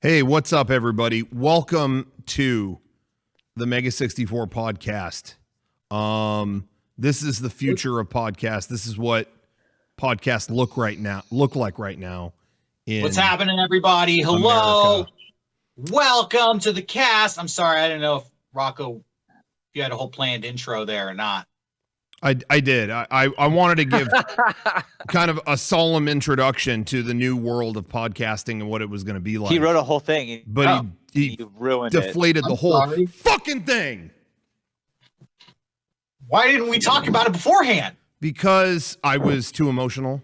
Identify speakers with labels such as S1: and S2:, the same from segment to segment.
S1: Hey, what's up, everybody? Welcome to the Mega64 podcast. This is the future of podcasts. This is what podcasts look like right now.
S2: What's happening, everybody? Hello.
S1: America.
S2: Welcome to the cast. I'm sorry, I didn't know if Rocco, if you had a whole planned intro there or not.
S1: I did. I wanted to give kind of a solemn introduction to the new world of podcasting and what it was going to be like.
S3: He wrote a whole thing,
S1: but he
S3: ruined
S1: deflated the whole fucking thing.
S2: Why didn't we talk about it beforehand?
S1: Because I was too emotional.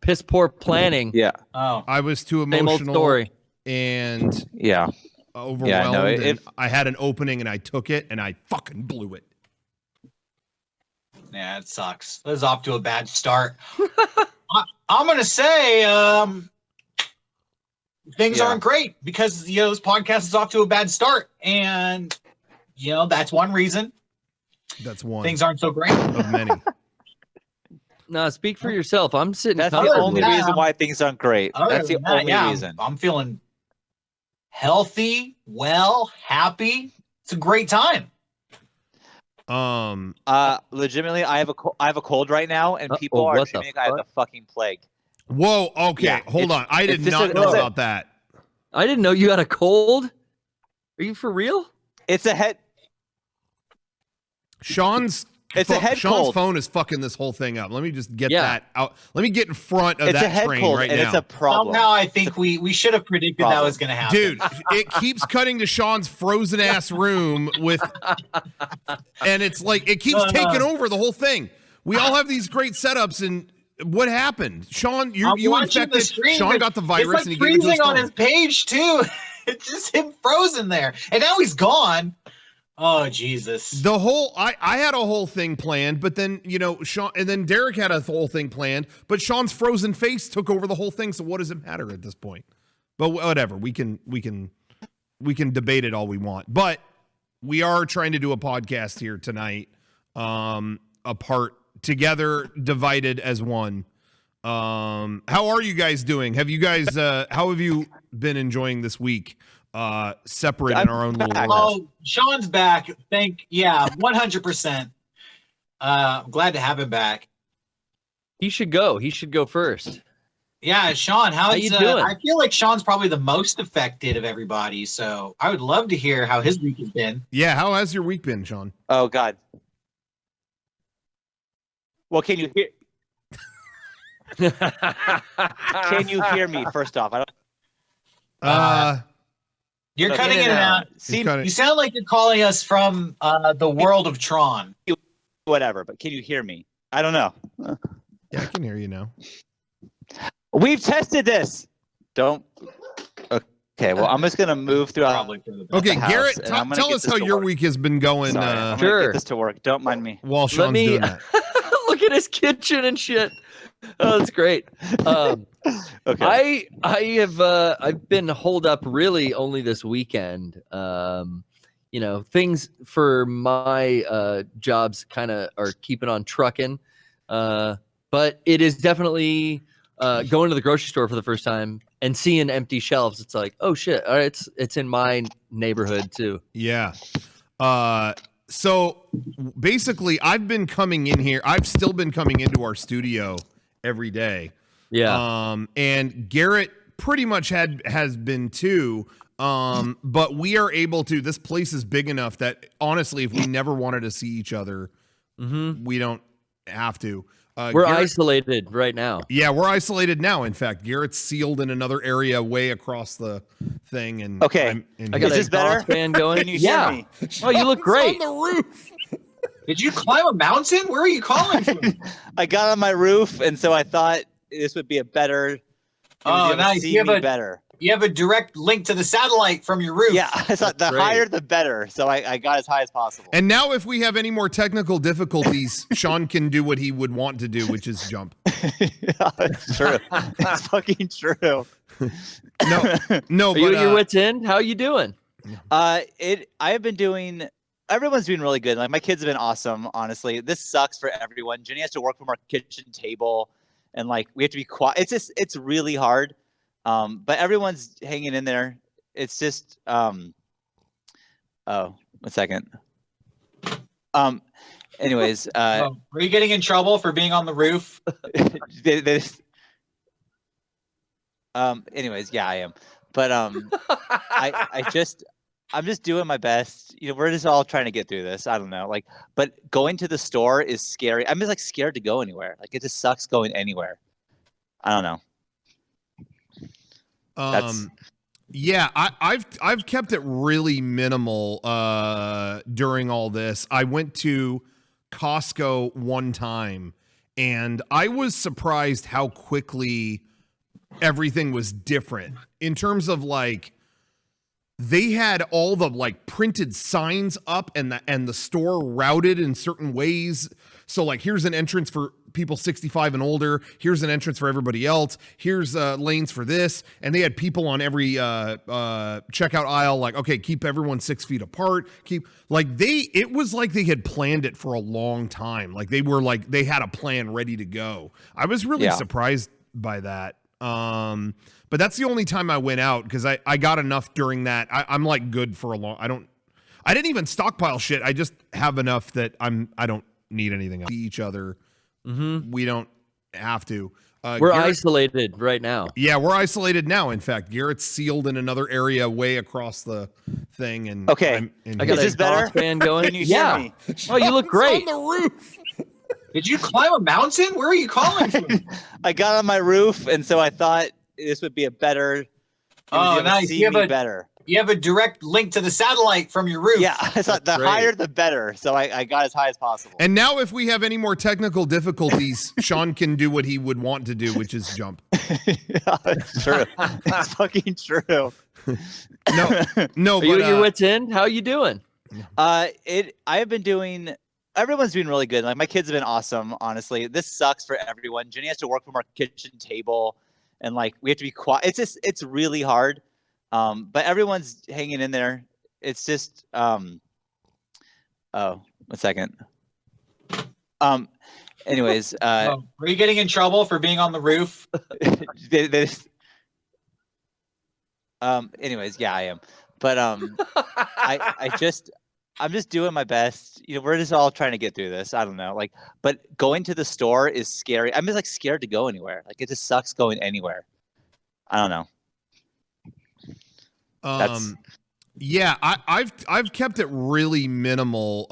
S4: Piss poor planning.
S3: Yeah.
S2: Oh,
S1: I was too emotional.
S4: Same old story.
S1: And
S3: Yeah.
S1: overwhelmed.
S3: Yeah, no,
S1: and I had an opening and I took it and I fucking blew it.
S2: yeah, it sucks. It was off to a bad start. I'm gonna say things aren't great because this podcast is off to a bad start, and that's one reason.
S1: That's one.
S2: Things aren't so great.
S1: Of many.
S4: No, speak for yourself. I'm sitting.
S3: That's the
S2: Other than
S3: only
S2: that,
S3: reason why things aren't great.
S2: Other
S3: That's the
S2: than that,
S3: only
S2: yeah,
S3: reason.
S2: I'm feeling healthy, well, happy. It's a great time.
S3: Legitimately, I have a cold right now, and people are
S4: what the
S3: treating me like I have the fucking plague.
S1: Whoa. Okay.
S3: Yeah,
S1: Hold on. I did
S3: it's just
S1: not
S3: a-
S1: know
S3: it's a-
S1: about that.
S4: I didn't know you had a cold. Are you for real?
S3: It's a head.
S1: Sean's
S3: head
S1: Sean's
S3: cold.
S1: phone is fucking this whole thing up. Let me just get
S4: Yeah.
S1: that out. Let me get in front of
S3: It's a
S1: that
S3: head
S1: train
S3: cold,
S1: right
S3: and
S1: now.
S3: it's a problem.
S2: Somehow I think we should have predicted that was going to happen.
S1: Dude, it keeps cutting to Sean's frozen ass room and it's like it keeps taking over the whole thing. We all have these great setups, and what happened? Sean, you
S2: watching
S1: infected.
S2: the stream,
S1: Sean
S2: but
S1: got the virus,
S2: it's like
S1: and he gave it to his
S2: freezing on
S1: phone.
S2: his page too. It's just him frozen there, and now he's gone. Oh Jesus!
S1: I had a whole thing planned, but then Sean, and then Derek had a whole thing planned, but Sean's frozen face took over the whole thing. So what does it matter at this point? But whatever, we can debate it all we want. But we are trying to do a podcast here tonight, apart, together, divided as one. How are you guys doing? Have you guys? How have you been enjoying this week? Separate in our own little world.
S2: Oh, Sean's back. 100%. I'm glad to have him back.
S4: He should go. He should go first.
S2: Yeah, Sean, how
S4: you doing?
S2: I feel like Sean's probably the most affected of everybody, so I would love to hear how his week has been.
S1: Yeah, how has your week been, Sean?
S3: Oh God. Well, can you hear? Can you hear me? First off, I don't.
S2: You're cutting in and out. You sound like you're calling us from the world of Tron.
S3: Whatever, but can you hear me? I don't know.
S1: Yeah, I can hear you now.
S3: We've tested this. Don't. Okay, well, I'm just gonna move throughout.
S2: Probably for the best.
S1: Okay,
S3: the house,
S1: Garrett,
S3: and I'm gonna
S1: tell
S3: get
S1: us
S3: this
S1: how
S3: to
S1: your
S3: work.
S1: week has been going.
S3: Sorry, I'm
S4: Sure.
S3: gonna get this to work. Don't mind me.
S1: While Sean's doing that.
S4: Look at his kitchen and shit. Oh, that's great.
S3: Okay.
S4: I've been holed up really only this weekend. Things for my jobs kind of are keeping on trucking. But it is definitely going to the grocery store for the first time and seeing empty shelves. It's like, oh shit, all right, it's in my neighborhood too.
S1: Yeah. So basically, I've been coming in here. I've still been coming into our studio every day.
S4: Yeah.
S1: And Garrett pretty much has been too. But we are able to. This place is big enough that honestly, if we never wanted to see each other, we don't have to.
S4: We're isolated right now.
S1: Yeah, we're isolated now. In fact, Garrett's sealed in another area way across the thing. And
S3: Okay.
S4: I got
S3: Is this better?
S4: fan going.
S3: Can you hear me?
S4: Oh, you look great.
S1: It's on the roof.
S2: Did you climb a mountain? Where are you calling from?
S3: I got on my roof, and so I thought this would be a better.
S2: Oh, nice.
S3: See me better.
S2: You have a direct link to the satellite from your roof.
S3: Yeah, I thought the
S4: great.
S3: higher the better. So I got as high as possible.
S1: And now, if we have any more technical difficulties, Sean can do what he would want to do, which is jump.
S3: Yeah, it's true. It's fucking true.
S1: No,
S4: Are you at your wits' end? How you doing?
S3: I've been doing. Everyone's doing really good. Like my kids have been awesome. Honestly, this sucks for everyone. Jenny has to work from our kitchen table, and like we have to be quiet. It's really hard. But everyone's hanging in there. it's just oh, 1 second. Anyways,
S2: Oh, were you getting in trouble for being on the roof?
S3: they anyways, yeah, I am. But I'm just doing my best. You know, we're just all trying to get through this. I don't know. Like, but going to the store is scary. I'm just like scared to go anywhere. Like, it just sucks going anywhere. I don't know. That's
S1: Yeah, I've kept it really minimal during all this. I went to Costco one time and I was surprised how quickly everything was different in terms of like they had all the like printed signs up and the store routed in certain ways. So like here's an entrance for people 65 and older, here's an entrance for everybody else, here's lanes for this, and they had people on every checkout aisle like, okay, keep everyone 6 feet apart, keep like it was like they had planned it for a long time. Like they had a plan ready to go. I was really surprised by that. But that's the only time I went out because I got enough during that. I'm like good for a long. I didn't even stockpile shit. I just have enough that I don't need anything else. See each other.
S4: Mm-hmm.
S1: We don't have to.
S4: We're isolated right now.
S1: Yeah, we're isolated now. In fact, Garrett's sealed in another area way across the thing. And
S3: okay,
S4: I got
S3: is this better?
S4: Fan going.
S3: Can you hear me?
S4: Oh, you look great.
S1: On the roof.
S2: Did you climb a mountain? Where are you calling from?
S3: I got on my roof, and so I thought this would be a better.
S2: Oh, nice.
S3: See me better.
S2: You have a direct link to the satellite from your roof.
S3: Yeah, I thought the higher the better. So I got as high as possible.
S1: And now if we have any more technical difficulties, Sean can do what he would want to do, which is jump.
S3: Yeah, it's true. It's fucking true.
S1: No,
S4: Are you at your wits' end? How you doing?
S3: I have been doing. Everyone's doing really good. Like my kids have been awesome. Honestly, this sucks for everyone. Jenny has to work from our kitchen table, and like we have to be quiet. It's really hard. But everyone's hanging in there. It's just oh, 1 second. Anyways,
S2: were you getting in trouble for being on the roof?
S3: Anyways, yeah, I am. But I'm just doing my best. You know, we're just all trying to get through this. I don't know. Like, but going to the store is scary. I'm just like scared to go anywhere. Like, it just sucks going anywhere. I don't know.
S1: Yeah, I've kept it really minimal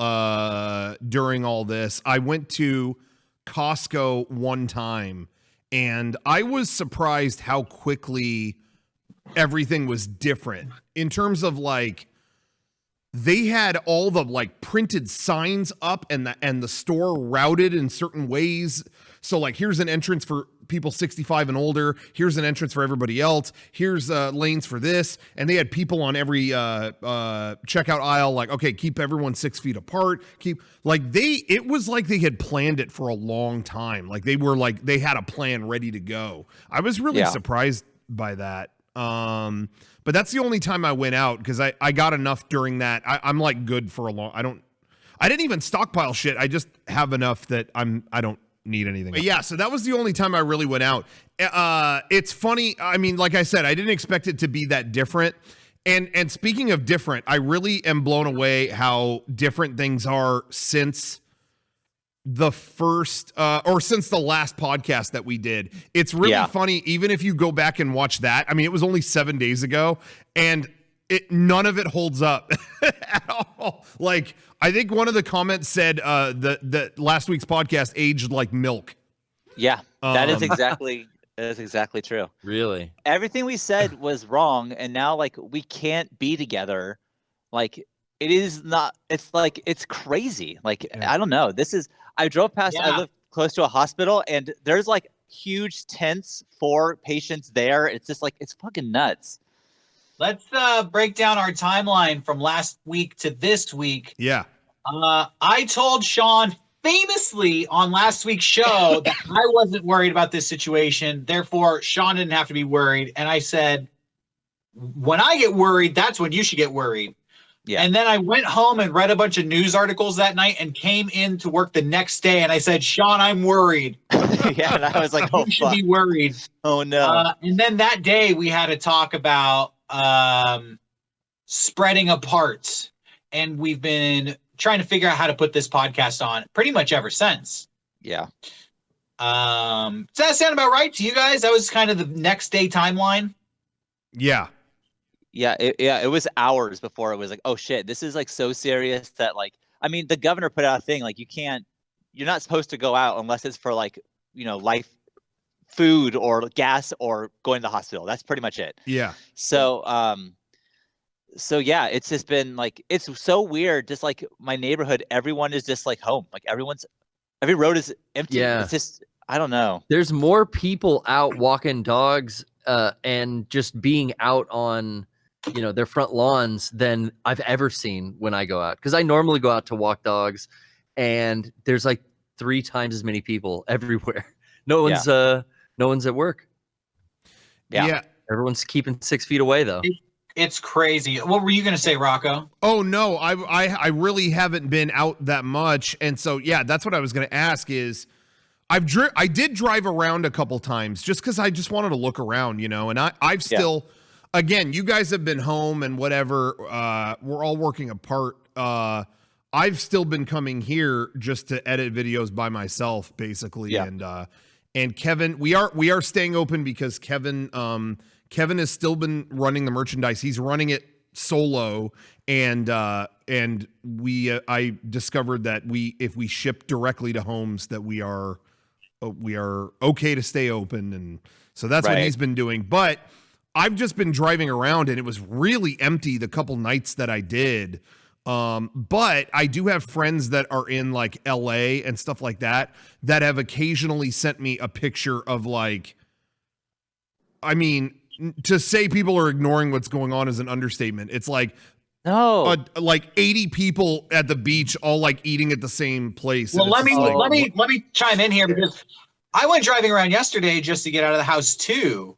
S1: during all this. I went to Costco one time and I was surprised how quickly everything was different in terms of like they had all the like printed signs up and the store routed in certain ways. So like here's an entrance for people 65 and older, here's an entrance for everybody else, here's lanes for this, and they had people on every checkout aisle like, okay, keep everyone 6 feet apart, keep like it was like they had planned it for a long time. Like they had a plan ready to go. I was really surprised by that. But that's the only time I went out because I got enough during that. I'm like good for a long. I didn't even stockpile shit. I just have enough that I don't need anything. But yeah, so that was the only time I really went out. It's funny. I mean, like I said, I didn't expect it to be that different. And speaking of different, I really am blown away how different things are since the first or since the last podcast that we did. It's really funny, even if you go back and watch that. I mean, it was only 7 days ago, and none of it holds up at all. Like, I think one of the comments said that last week's podcast aged like milk.
S3: Yeah, that is exactly true.
S4: Really? Everything
S3: we said was wrong, and now like we can't be together. Like it is not. It's like it's crazy. Like I don't know. I drove past. I live close to a hospital, and there's like huge tents for patients there. It's just like it's fucking nuts.
S2: Let's break down our timeline from last week to this week.
S1: Yeah.
S2: I told Sean famously on last week's show that I wasn't worried about this situation. Therefore, Sean didn't have to be worried. And I said, when I get worried, that's when you should get worried. Yeah. And then I went home and read a bunch of news articles that night and came in to work the next day. And I said, Sean, I'm worried.
S3: Yeah. And I was like, oh,
S2: you should be worried.
S3: Oh, no.
S2: And then that day we had to talk about spreading apart. And we've been trying to figure out how to put this podcast on pretty much ever since.
S3: Yeah.
S2: Does that sound about right to you guys? That was kind of the next day timeline.
S1: Yeah.
S3: Yeah, it was hours before it was like, oh shit, this is like so serious that like, I mean, the governor put out a thing like you're not supposed to go out unless it's for like, life, food or gas or going to the hospital. That's pretty much it.
S1: Yeah.
S3: So, yeah, it's just been like, it's so weird. Just like my neighborhood, everyone is just like home. Like every road is empty.
S4: Yeah.
S3: It's just, I don't know.
S4: There's more people out walking dogs and just being out on, their front lawns than I've ever seen when I go out. Because I normally go out to walk dogs, and there's like 3 times as many people everywhere. No one's at work.
S3: Yeah.
S4: Everyone's keeping 6 feet away though.
S2: It's crazy. What were you going to say, Rocco?
S1: Oh no, I really haven't been out that much, and so yeah, that's what I was going to ask. Is I did drive around a couple times just because I just wanted to look around, and I've still, again, you guys have been home and whatever. We're all working apart. I've still been coming here just to edit videos by myself, basically, and Kevin, we are staying open because Kevin has still been running the merchandise. He's running it solo, and I discovered that if we ship directly to homes, that we are okay to stay open, and so that's what he's been doing. But I've just been driving around, and it was really empty the couple nights that I did. But I do have friends that are in like LA and stuff like that have occasionally sent me a picture of like, I mean, to say people are ignoring what's going on is an understatement. It's like, like 80 people at the beach, all like eating at the same place.
S2: Well, let me chime in here because I went driving around yesterday just to get out of the house too.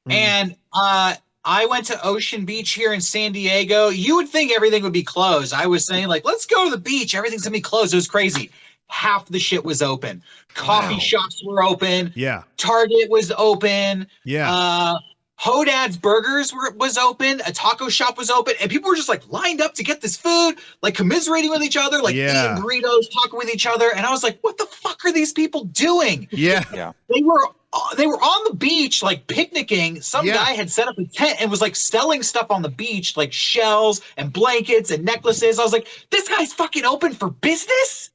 S2: And I went to Ocean Beach here in San Diego. You would think everything would be closed. I was saying like, let's go to the beach. Everything's gonna be closed. It was crazy. Half the shit was open. Coffee shops were open.
S1: Yeah.
S2: Target was open.
S1: Yeah.
S2: Hodad's Burgers was open. A taco shop was open, and people were just like lined up to get this food, like commiserating with each other, like eating burritos, talking with each other. And I was like, "What the fuck are these people doing?"
S1: Yeah.
S2: They were on the beach, like picnicking. Some guy had set up a tent and was like selling stuff on the beach, like shells and blankets and necklaces. I was like, "This guy's fucking open for business."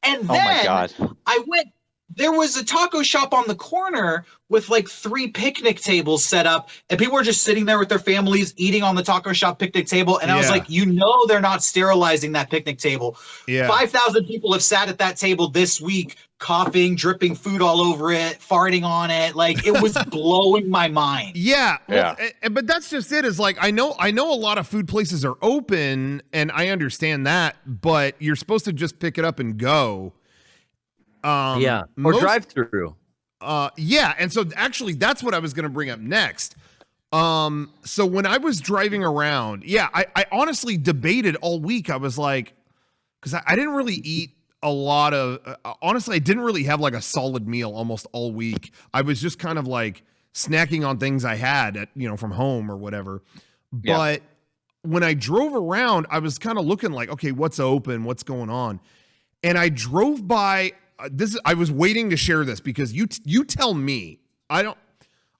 S2: And then
S3: my God.
S2: I went. There was a taco shop on the corner with like 3 picnic tables set up, and people were just sitting there with their families eating on the taco shop picnic table. And I was like, they're not sterilizing that picnic table. 5,000 people have sat at that table this week, coughing, dripping food all over it, farting on it. Like, it was blowing my mind.
S1: Yeah. Well, but that's just it. Is like, I know a lot of food places are open, and I understand that, but you're supposed to just pick it up and go.
S4: Or drive through.
S1: And so actually that's what I was going to bring up next. So when I was driving around, I honestly debated all week. I was like, because I didn't really eat a lot of, honestly, I didn't really have like a solid meal almost all week. I was just kind of like snacking on things I had at, from home or whatever. But when I drove around, I was kind of looking like, okay, what's open? What's going on? And I drove by, I was waiting to share this because you tell me. I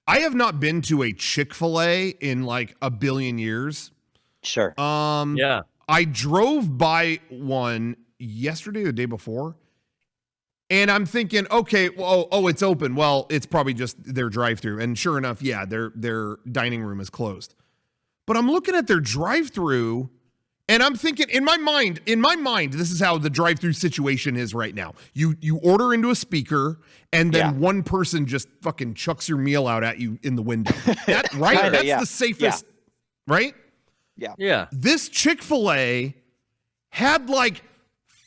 S1: have not been to a Chick-fil-A in like a billion years.
S3: Sure.
S1: I drove by one yesterday or the day before, and I'm thinking, okay, well, it's open. Well, it's probably just their drive-through, and sure enough, their dining room is closed. But I'm looking at their drive-through. And I'm thinking in my mind, this is how the drive-through situation is right now. You order into a speaker, and then one person just fucking chucks your meal out at you in the window. That's the safest, right?
S4: Yeah.
S1: This Chick-fil-A had like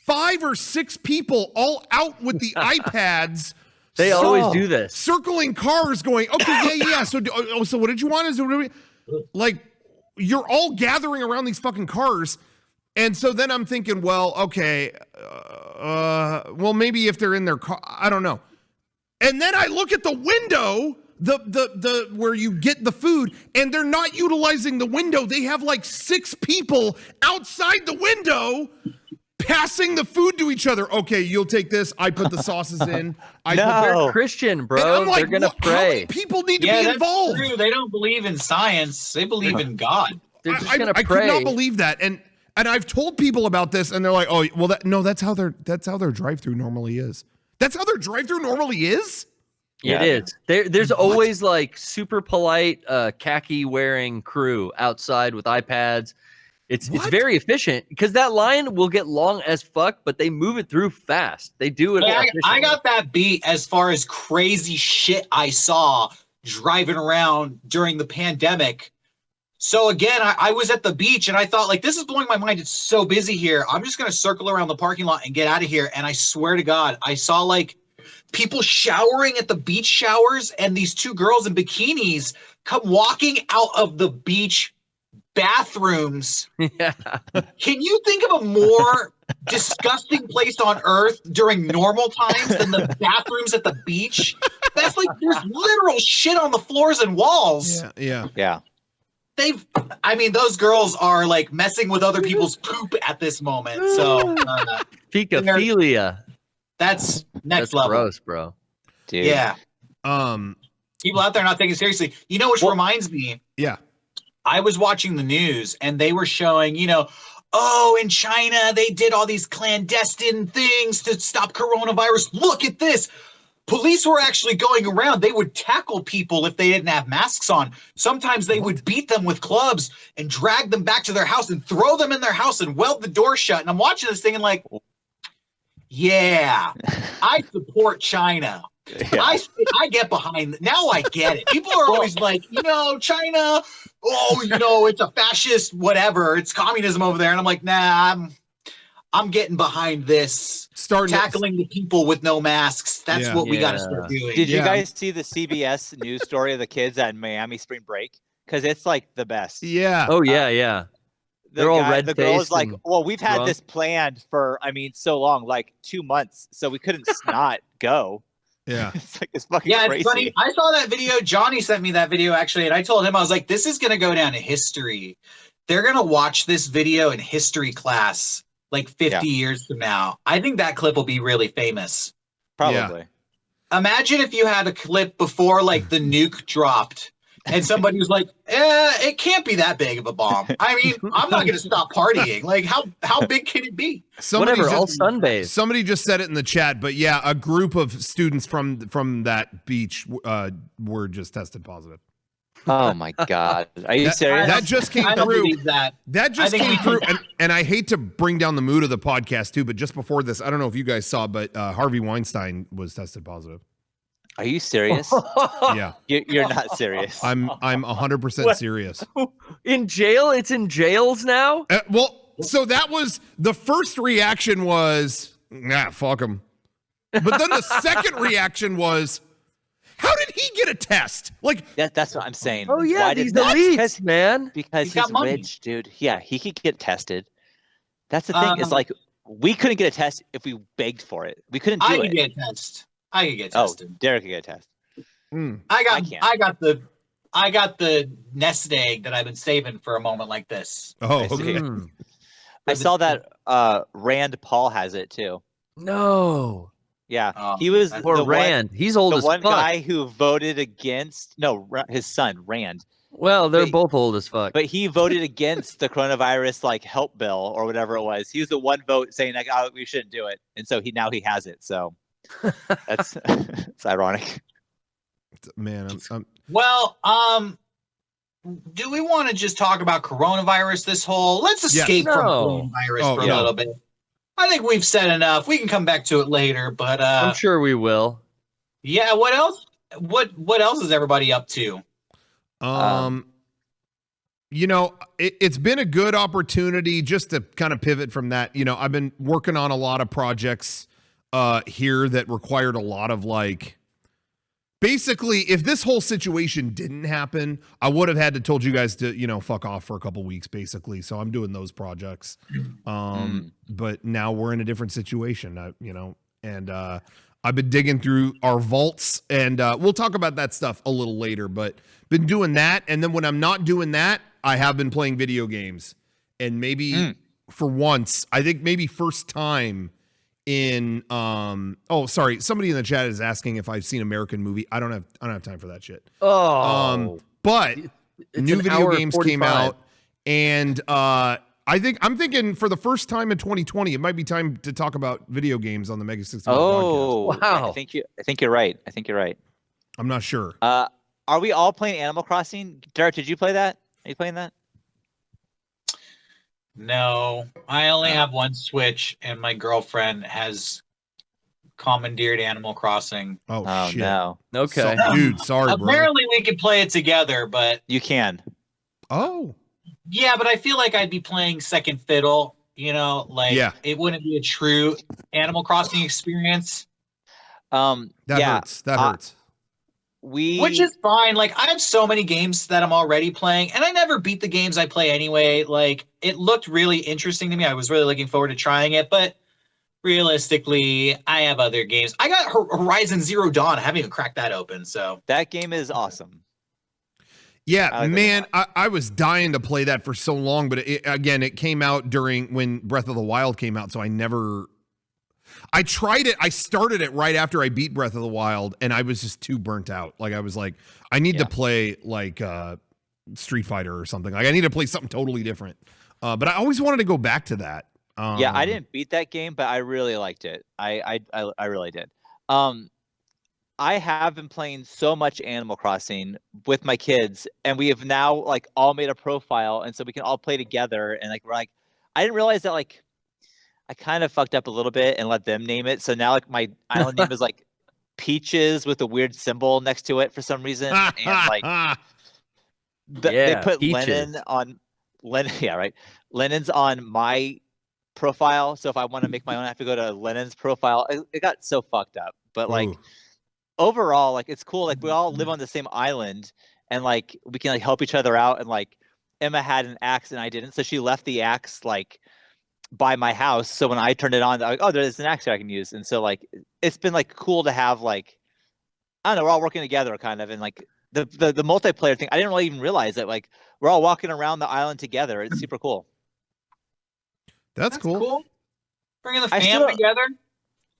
S1: 5 or 6 people all out with the iPads.
S4: They always do this.
S1: Circling cars going, okay, yeah. So what did you want? Like, you're all gathering around these fucking cars. And so then I'm thinking, well, okay, well, maybe if they're in their car, I don't know. And then I look at the window the where you get the food, and they're not utilizing the window. They have like 6 people outside the window passing the food to each other. Okay, you'll take this. I put the sauces in.
S4: They're Christian, bro.
S1: And I'm like,
S4: they're gonna
S1: how many
S4: pray.
S1: people need to
S2: Yeah,
S1: be
S2: that's
S1: involved?
S2: true. They don't believe in science. They believe in God.
S4: They're just gonna
S1: I
S4: pray.
S1: could not believe that. And I've told people about this, and they're like, "Oh, well, that's how their drive-through normally is. That's how their drive-through normally is."
S3: Yeah.
S4: It is. There's always like super polite, khaki wearing crew outside with iPads. It's very efficient because that line will get long as fuck, but they move it through fast. They do it.
S2: Yeah, I
S4: efficiently.
S2: got that beat as far as crazy shit I saw driving around during the pandemic. So again, I was at the beach and I thought, like, this is blowing my mind. It's so busy here. I'm just going to circle around the parking lot and get out of here. And I swear to God, I saw like people showering at the beach showers and these 2 girls in bikinis come walking out of the beach bathrooms.
S4: Yeah.
S2: Can you think of a more disgusting place on earth during normal times than the bathrooms at the beach? That's like, there's literal shit on the floors and walls.
S1: Yeah.
S2: Those girls are like messing with other people's poop at this moment. So
S4: Picophilia.
S2: that's next
S4: That's
S2: level.
S4: gross, bro.
S3: Dude.
S2: Yeah.
S1: Um.
S2: People out there not taking it seriously. You know, which reminds me,
S1: Yeah.
S2: I was watching the news and they were showing, in China, they did all these clandestine things to stop coronavirus. Look at this. Police were actually going around. They would tackle people if they didn't have masks on. Sometimes they would beat them with clubs and drag them back to their house and throw them in their house and weld the door shut. And I'm watching this thing and like, yeah, I support China.
S3: Yeah.
S2: I get behind. Now I get it. People are always like, China, it's a fascist, whatever. It's communism over there. And I'm like, nah, I'm getting behind this. Tackling the people with no masks. That's what we got to start doing.
S3: Did you guys see the CBS news story of the kids at Miami spring break? Because it's like the best.
S1: Yeah.
S4: Oh yeah. They're all red-faced.
S3: The girl was like,
S4: and
S3: well, we've had
S4: drunk.
S3: this planned for, so long, like 2 months. So we couldn't not go.
S1: Yeah.
S3: It's fucking crazy.
S2: It's funny. I saw that video. Johnny sent me that video actually, and I told him, I was like, this is going to go down in history. They're going to watch this video in history class like 50 years from now. I think that clip will be really famous.
S3: Probably.
S1: Yeah.
S2: Imagine if you had a clip before like the nuke dropped and somebody was like, it can't be that big of a bomb. I mean, I'm not going to stop partying. Like, how big can it be?
S4: all sunbathed.
S1: Somebody just said it in the chat, but yeah, a group of students from that beach were just tested positive.
S3: Oh my God. Are you serious?
S1: That just came
S2: I don't
S1: through.
S2: believe that.
S1: That just came through. And I hate to bring down the mood of the podcast too, but just before this, I don't know if you guys saw, but Harvey Weinstein was tested positive.
S3: Are you serious?
S1: Yeah.
S3: You're not serious.
S1: I'm 100% serious.
S4: In jail? It's in jails now?
S1: So that was the first reaction was, nah, fuck him. But then the second reaction was, how did he get a test? Like
S3: that's what I'm saying.
S4: Oh yeah, these elites, man.
S3: Because
S2: got
S3: he's
S2: money.
S3: rich, dude. Yeah, he could get tested. That's the thing. Is like we couldn't get a test if we begged for it. We couldn't do
S2: I
S3: it.
S2: could get a test. I could get
S3: Oh,
S2: tested.
S3: Derek could get a test.
S2: I got the nest egg that I've been saving for a moment like this.
S1: Oh,
S3: I see.
S1: okay.
S3: I saw that Rand Paul has it too.
S4: No.
S3: Yeah,
S2: Oh,
S3: he was
S4: Poor Rand. He's old
S3: the
S4: as
S3: one
S4: fuck.
S3: guy who voted against his son Rand,
S4: Well, they're
S3: Wait.
S4: both old as fuck.
S3: but he voted against the coronavirus like help bill or whatever it was. He was the one vote saying like, oh, we shouldn't do it, and so he has it. So that's it's ironic.
S1: Man, I'm
S2: Well, do we want to just talk about coronavirus let's escape from
S4: No.
S2: coronavirus for a
S1: yeah.
S2: little bit. I think we've said enough. We can come back to it later, but
S4: I'm sure we will.
S2: yeah, what else? What else is everybody up to?
S1: it's been a good opportunity just to kind of pivot from that. I've been working on a lot of projects here that required a lot of basically, if this whole situation didn't happen, I would have had to told you guys to, fuck off for a couple weeks, basically. So I'm doing those projects. But now we're in a different situation, and I've been digging through our vaults, and we'll talk about that stuff a little later. But been doing that, and then when I'm not doing that, I have been playing video games, and maybe for once, I think maybe first time in sorry, somebody in the chat is asking if I've seen American movie. I don't have time for that shit. But new video games
S4: 45.
S1: came out, and I'm thinking for the first time in 2020, it might be time to talk about video games on the Mega64 podcast.
S3: Oh,
S4: wow!
S3: I think you're right. I think you're right.
S1: I'm not sure.
S3: Are we all playing Animal Crossing? Derek, did you play that? Are you playing that?
S2: No, I only have one Switch, and my girlfriend has commandeered Animal Crossing.
S1: Oh shit!
S3: No.
S4: Okay,
S1: dude, sorry, bro.
S2: Apparently, we could play it together, but
S3: You can.
S1: Oh,
S2: yeah, but I feel like I'd be playing second fiddle. You know, like it wouldn't be a true Animal Crossing experience.
S1: that hurts. That hurts.
S2: Which is fine. Like, I have so many games that I'm already playing, and I never beat the games I play anyway. Like, it looked really interesting to me. I was really looking forward to trying it, but realistically, I have other games. I got Horizon Zero Dawn. I haven't even cracked that open, so.
S3: That game is awesome.
S1: Yeah,
S3: I like
S1: man, I was dying to play that for so long, but it came out during when Breath of the Wild came out, so I tried it. I started it right after I beat Breath of the Wild, and I was just too burnt out. Like, I was like, I need to play like Street Fighter or something. Like, I need to play something totally different. But I always wanted to go back to that.
S3: Yeah, I didn't beat that game, but I really liked it. I really did. I have been playing so much Animal Crossing with my kids, and we have now like all made a profile, and so we can all play together. And like, we're like, I didn't realize that like I kind of fucked up a little bit and let them name it. So now like my island name is like Peaches with a weird symbol next to it for some reason, and like they put
S4: Peaches.
S3: Lennon's on my profile. So if I want to make my own, I have to go to Lennon's profile. It got so fucked up, but like.
S1: Ooh.
S3: Overall, like it's cool. Like we all live on the same island, and like we can like help each other out. And like Emma had an axe and I didn't, so she left the axe like by my house. So when I turned it on, like, oh, there's an axe here I can use. And so like it's been like cool to have like I don't know, we're all working together kind of, and like the multiplayer thing. I didn't really even realize that like we're all walking around the island together. It's super cool.
S1: That's cool.
S2: Bringing the family together.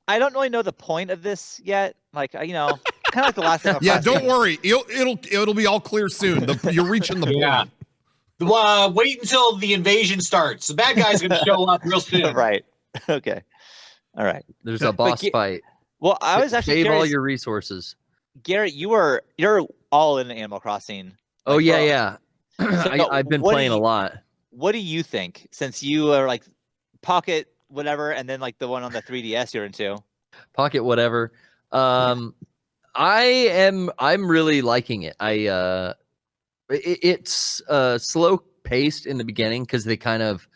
S3: I don't really know the point of this yet. Like, kind of like the last thing.
S1: Yeah, don't worry. It'll be all clear soon. You're reaching the point.
S2: Wait until the invasion starts. The bad guy's going to show up real soon.
S3: Right. Okay. All right.
S4: There's a boss fight.
S3: Well, I was actually
S4: save
S3: curious,
S4: all your resources.
S3: Garrett, you're all in Animal Crossing.
S4: Oh yeah. I've been playing a lot.
S3: What do you think? Since you are like Pocket whatever, and then like the one on the 3DS you're into.
S4: Pocket whatever. I'm really liking it. It's slow paced in the beginning because they kind of,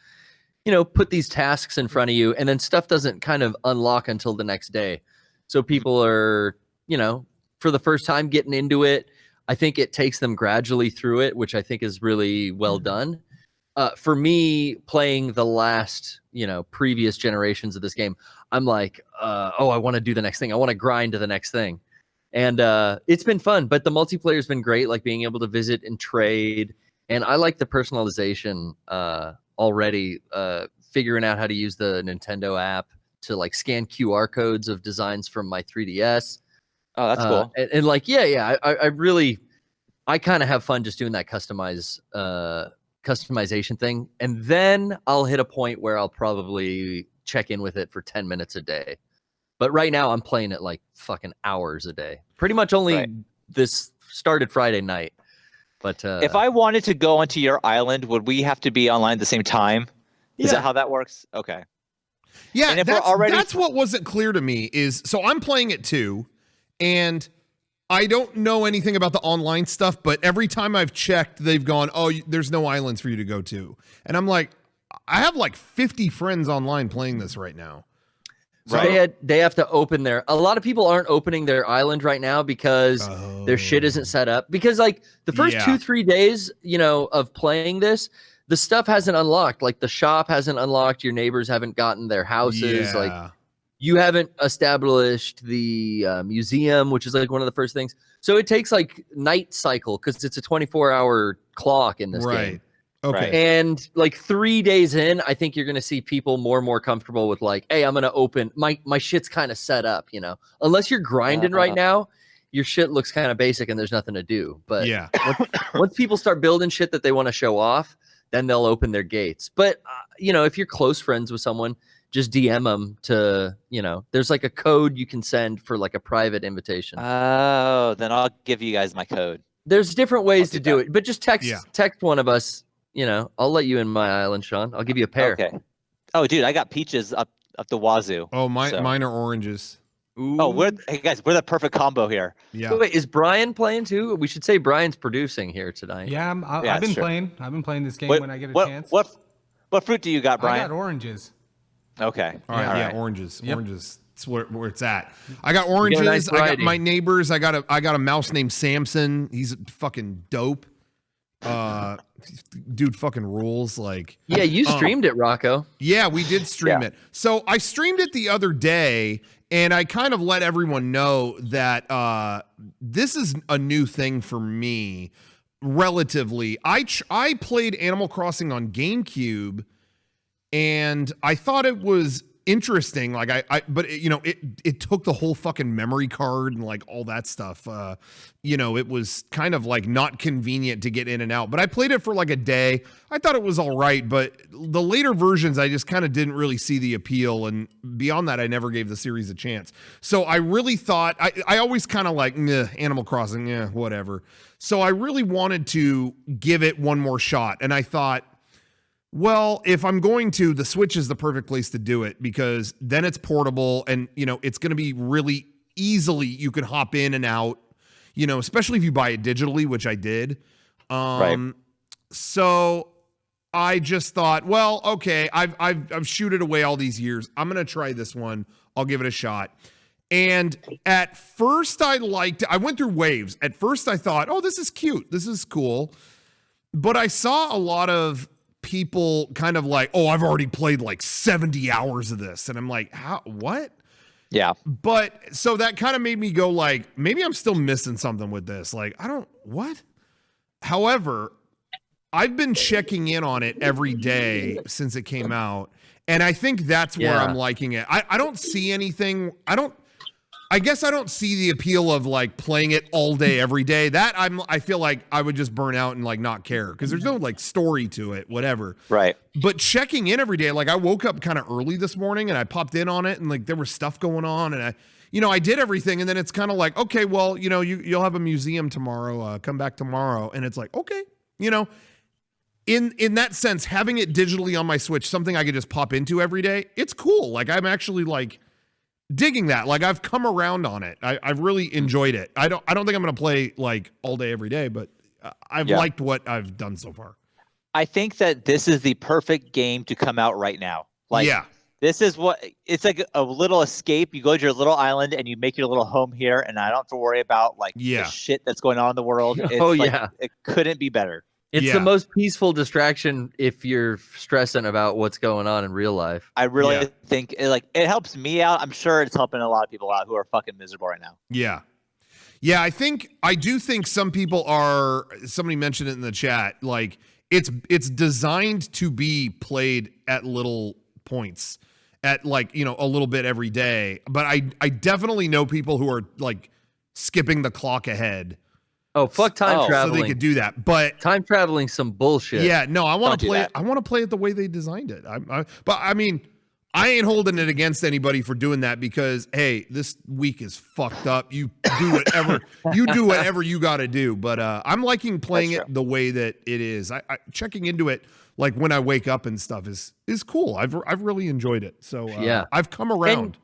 S4: put these tasks in front of you, and then stuff doesn't kind of unlock until the next day. So people are, for the first time getting into it. I think it takes them gradually through it, which I think is really well done. For me, playing the last, previous generations of this game, I'm like, I want to do the next thing. I want to grind to the next thing. And it's been fun, but the multiplayer's been great, like being able to visit and trade. And I like the personalization already, figuring out how to use the Nintendo app to like scan QR codes of designs from my 3DS.
S3: Oh, that's cool.
S4: And like, I kind of have fun just doing that customization thing, and then I'll hit a point where I'll probably check in with it for 10 minutes a day. But right now I'm playing it like fucking hours a day. Pretty much only this started Friday night. But
S3: if I wanted to go onto your island, would we have to be online at the same time? Is that how that works? Okay.
S1: Yeah,
S3: and if
S1: that's what wasn't clear to me is, so I'm playing it too, and I don't know anything about the online stuff, but every time I've checked, they've gone, there's no islands for you to go to. And I'm like, I have like 50 friends online playing this right now.
S4: So they have to open a lot of people aren't opening their island right now because their shit isn't set up. Because like the first 2-3 days, of playing this, the stuff hasn't unlocked. Like the shop hasn't unlocked. Your neighbors haven't gotten their houses.
S1: Yeah.
S4: Like You haven't established the museum, which is like one of the first things. So it takes like night cycle because it's a 24-hour clock in this game.
S1: Okay.
S3: Right.
S4: And like 3 days in, I think you're going to see people more and more comfortable with like, hey, I'm going to open my shit's kind of set up, you know, unless you're grinding right now, your shit looks kind of basic and there's nothing to do. But
S1: Yeah.
S4: once people start building shit that they want to show off, then they'll open their gates. But, you know, if you're close friends with someone, just DM them to, you know, there's like a code you can send for like a private invitation.
S3: Oh, then I'll give you guys my code.
S4: There's different ways
S3: I'll
S4: to
S3: do
S4: do
S3: that.
S4: it, but just text one of us. You know, I'll let you in my island, Sean. I'll give you a pair.
S3: Okay. Oh, dude, I got peaches up the wazoo.
S1: Oh, mine
S3: So-
S1: are oranges.
S4: Ooh.
S3: Oh, hey guys, we're the perfect combo here.
S1: Yeah.
S4: Wait, is Brian playing too? We should say Brian's producing here tonight.
S5: Yeah,
S3: Yeah,
S5: I've been
S3: sure.
S5: playing. I've been playing this game
S3: What-
S5: when I get a
S3: what,
S5: chance.
S3: What fruit do you got,
S5: I
S3: Brian?
S5: got oranges.
S3: Okay.
S1: All right.
S3: All
S1: Yeah.
S3: right.
S1: Oranges.
S5: Yep.
S1: Oranges. That's where it's at. I got oranges.
S4: nice
S1: I got
S4: variety.
S1: my neighbors. I got a mouse named Samson. He's fucking dope. Dude fucking rules. Like,
S4: Yeah, you streamed it, Rocco.
S1: yeah, we did stream
S3: Yeah.
S1: it. So I streamed it the other day, and I kind of let everyone know that this is a new thing for me. Relatively, I played Animal Crossing on GameCube, and I thought it was interesting. Like but you know, it took the whole fucking memory card and like all that stuff. You know, it was kind of like not convenient to get in and out. But I played it for like a day. I thought it was all right, but the later versions, I just kind of didn't really see the appeal. And beyond that, I never gave the series a chance. So I really thought I always kind of like Animal Crossing, yeah, whatever. So I really wanted to give it one more shot, and I thought, well, if I'm going to, the Switch is the perfect place to do it because then it's portable and, you know, it's going to be really easily, you can hop in and out, you know, especially if you buy it digitally, which I did.
S3: Right.
S1: So I just thought, well, okay, I've shooted away all these years. I'm going to try this one. I'll give it a shot. And at first I liked it. I went through waves. At first I thought, oh, this is cute. This is cool. But I saw a lot of people kind of like, oh, I've already played like 70 hours of this. And I'm like, how, what?
S3: Yeah.
S1: But so that kind of made me go like, maybe I'm still missing something with this. Like, what? However, I've been checking in on it every day since it came out. And I think that's where I'm liking it. I don't see anything. I guess I don't see the appeal of like playing it all day, every day. That I feel like I would just burn out and like not care because there's no like story to it, whatever.
S3: Right.
S1: But checking in every day, like I woke up kind of early this morning and I popped in on it and like there was stuff going on and I did everything and then it's kind of like, okay, well, you know, you'll have a museum tomorrow, come back tomorrow. And it's like, okay, you know, in that sense, having it digitally on my Switch, something I could just pop into every day, it's cool. Like I'm actually like digging that. Like I've come around on it. I've really enjoyed it. I don't think I'm going to play like all day every day, but I've liked what I've done so far.
S3: I think that this is the perfect game to come out right now. Like,
S1: yeah.
S3: This is what it's like a little escape. You go to your little island and you make your little home here, and I don't have to worry about like the shit that's going on in the world. It's it couldn't be better.
S4: It's the most peaceful distraction if you're stressing about what's going on in real life.
S3: I really think it helps me out. I'm sure it's helping a lot of people out who are fucking miserable right now.
S1: Yeah. Yeah, I do think some people are, somebody mentioned it in the chat, like it's designed to be played at little points, at like, you know, a little bit every day. But I definitely know people who are like skipping the clock ahead.
S4: Oh, fuck time traveling.
S1: So they could do that. But
S4: time traveling, some bullshit.
S1: Yeah, no, I want to play it. I want to play it the way they designed it. But I mean, I ain't holding it against anybody for doing that because hey, this week is fucked up. You do whatever you got to do. But I'm liking playing it the way that it is. I checking into it like when I wake up and stuff is cool. I've really enjoyed it. So I've come around.
S4: And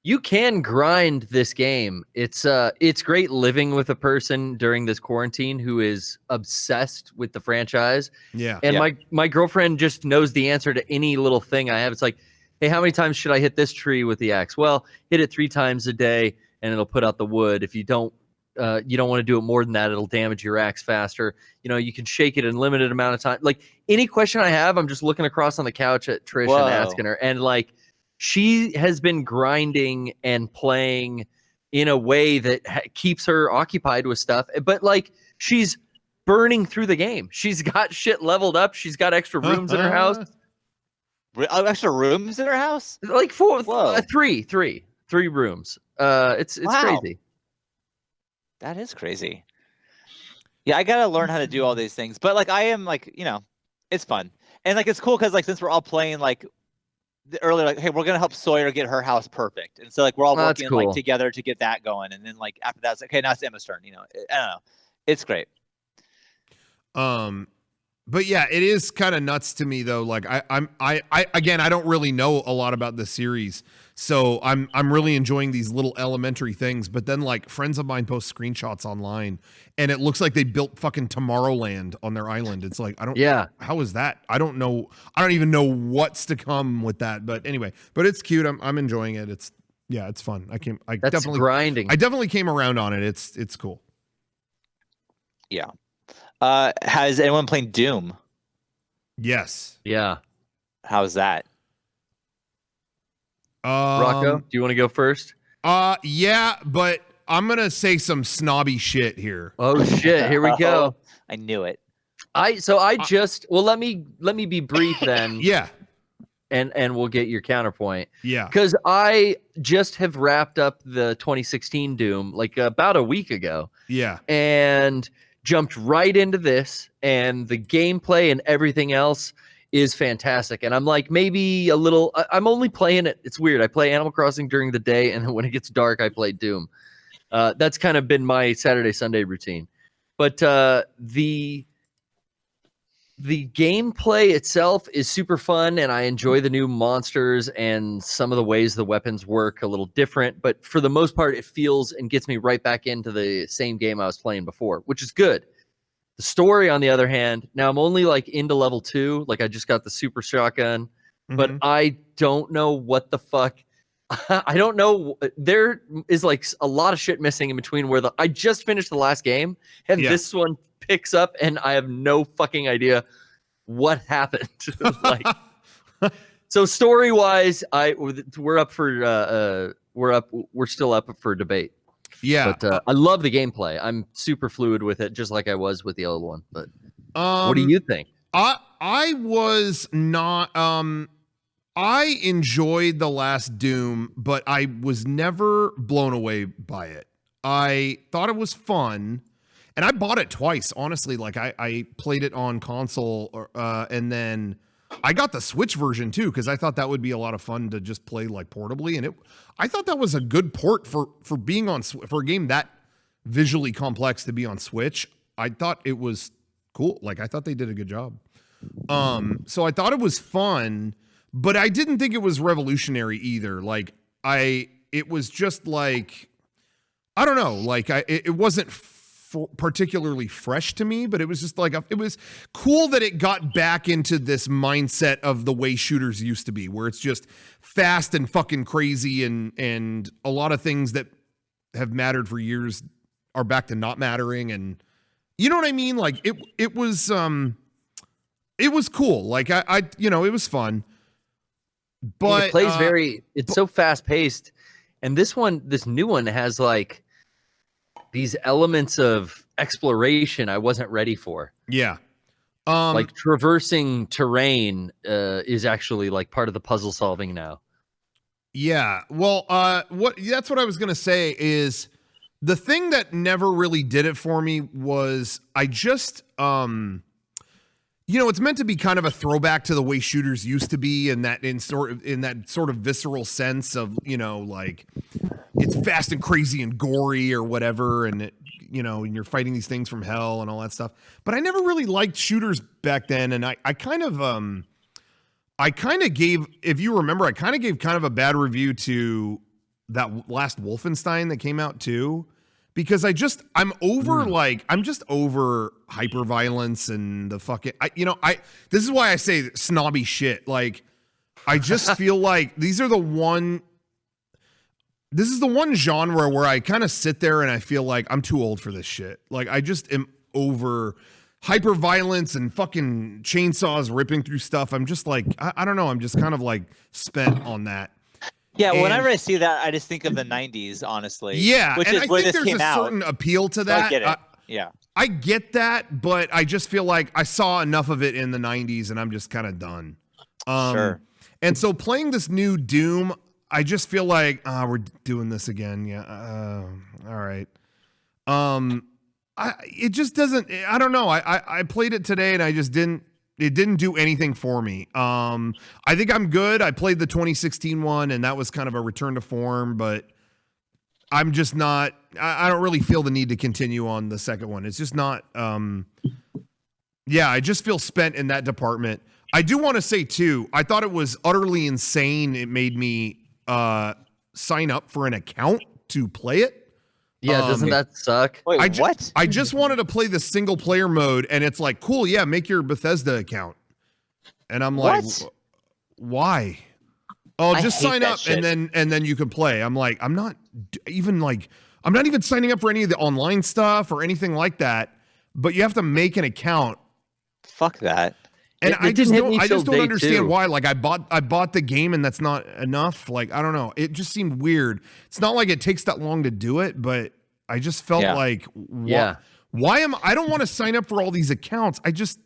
S4: you can grind this game. It's great living with a person during this quarantine who is obsessed with the franchise.
S1: Yeah.
S4: And my girlfriend just knows the answer to any little thing I have. It's like, hey, how many times should I hit this tree with the axe? Well, hit it 3 times a day and it'll put out the wood. If you don't want to do it more than that, it'll damage your axe faster. You know, you can shake it in limited amount of time. Like any question I have, I'm just looking across on the couch at Trish and asking her. And like, she has been grinding and playing in a way that keeps her occupied with stuff. But like she's burning through the game. She's got shit leveled up. She's got extra rooms in her house.
S3: Extra rooms in her house?
S4: Like three rooms. It's
S3: Wow.
S4: crazy.
S3: That is crazy. Yeah, I gotta learn how to do all these things. But like I am like, it's fun. And like it's cool because like since we're all playing like earlier, like, hey, we're gonna help Sawyer get her house perfect. And so like we're all working
S4: cool.
S3: like together to get that going. And then like after that, it's like, okay, now it's Emma's turn. I don't know. It's great.
S1: But yeah, it is kind of nuts to me though. Like I again, I don't really know a lot about the series, so I'm really enjoying these little elementary things. But then like friends of mine post screenshots online, and it looks like they built fucking Tomorrowland on their island. It's like how is that? I don't know. I don't even know what's to come with that. But anyway, but it's cute. I'm enjoying it. It's fun.
S4: That's
S1: definitely
S4: grinding.
S1: I definitely came around on it. It's cool.
S3: Yeah. Has anyone played Doom?
S1: Yes.
S4: Yeah.
S3: How's that?
S4: Rocco, do you want to go first?
S1: Yeah, but I'm gonna say some snobby shit here.
S4: Oh shit! Here we go.
S3: I knew it.
S4: Let me be brief then.
S1: Yeah.
S4: And we'll get your counterpoint.
S1: Yeah.
S4: Because I just have wrapped up the 2016 Doom like about a week ago.
S1: Yeah.
S4: And jumped right into this, and the gameplay and everything else is fantastic. And I'm like, maybe a little. I'm only playing it. It's weird. I play Animal Crossing during the day, and when it gets dark, I play Doom. That's kind of been my Saturday, Sunday routine. But the gameplay itself is super fun, and I enjoy the new monsters and some of the ways the weapons work a little different. But for the most part, it feels and gets me right back into the same game I was playing before, which is good. The story, on the other hand, now I'm only like into level 2. Like I just got the super shotgun, but I don't know what the fuck. I don't know. There is like a lot of shit missing in between where I just finished the last game and this one picks up, and I have no fucking idea what happened. Like, so story wise, we're still up for debate.
S1: Yeah,
S4: but I love the gameplay. I'm super fluid with it, just like I was with the old one. But what do you think?
S1: I was not. I enjoyed the last Doom, but I was never blown away by it. I thought it was fun. And I bought it twice, honestly. Like I played it on console, and then I got the Switch version too, because I thought that would be a lot of fun to just play like portably. And I thought that was a good port for being on for a game that visually complex to be on Switch. I thought it was cool. Like I thought they did a good job. So I thought it was fun, but I didn't think it was revolutionary either. Like it was just like, I don't know. Like it wasn't particularly fresh to me, but it was just like it was cool that it got back into this mindset of the way shooters used to be, where it's just fast and fucking crazy, and a lot of things that have mattered for years are back to not mattering. And you know what I mean? Like it was cool. Like I it was fun, but
S4: it plays it's so fast paced, and this new one has like these elements of exploration I wasn't ready for.
S1: Yeah.
S4: Like traversing terrain is actually like part of the puzzle solving now.
S1: Yeah. Well, that's what I was going to say is the thing that never really did it for me was I just, it's meant to be kind of a throwback to the way shooters used to be, and that in that sort of visceral sense of, like it's fast and crazy and gory or whatever, and and you're fighting these things from hell and all that stuff. But I never really liked shooters back then, and I kind of gave, if you remember, I kind of gave kind of a bad review to that last Wolfenstein that came out too, because I'm just over hyper violence and the fucking, this is why I say snobby shit. Like, I just feel like this is the one genre where I kind of sit there and I feel like I'm too old for this shit. Like, I just am over hyper violence and fucking chainsaws ripping through stuff. I'm just like, I don't know. I'm just kind of like spent on that.
S3: Yeah,
S1: And-
S3: whenever I see that, I just think of the '90s, honestly.
S1: Yeah,
S3: which
S1: and
S3: is
S1: I
S3: where
S1: think
S3: this
S1: there's
S3: came
S1: a
S3: out.
S1: certain appeal to
S3: So
S1: that.
S3: I get it. Yeah.
S1: I get that, but I just feel like I saw enough of it in the 90s and I'm just kind of done.
S3: Sure.
S1: And so playing this new Doom, I just feel like we're doing this again. Yeah. All right. It just doesn't, I don't know. I played it today and it didn't do anything for me. I think I'm good. I played the 2016 one and that was kind of a return to form, but I'm just not, I don't really feel the need to continue on the second one. It's just not, I just feel spent in that department. I do want to say too, I thought it was utterly insane. It made me sign up for an account to play it.
S4: Yeah, doesn't that suck?
S3: Wait, what?
S1: I just wanted to play the single player mode and it's like, cool, yeah, make your Bethesda account. And I'm like, why? Oh, just sign up and then you can play. I'm like, I'm not even signing up for any of the online stuff or anything like that, but you have to make an account.
S3: Fuck that.
S1: And
S4: It
S1: I just
S4: didn't hit me till
S1: don't
S4: day
S1: understand
S4: 2.
S1: why. Like I bought the game and that's not enough. Like, I don't know. It just seemed weird. It's not like it takes that long to do it, but I just felt like, why I don't want to sign up for all these accounts. I just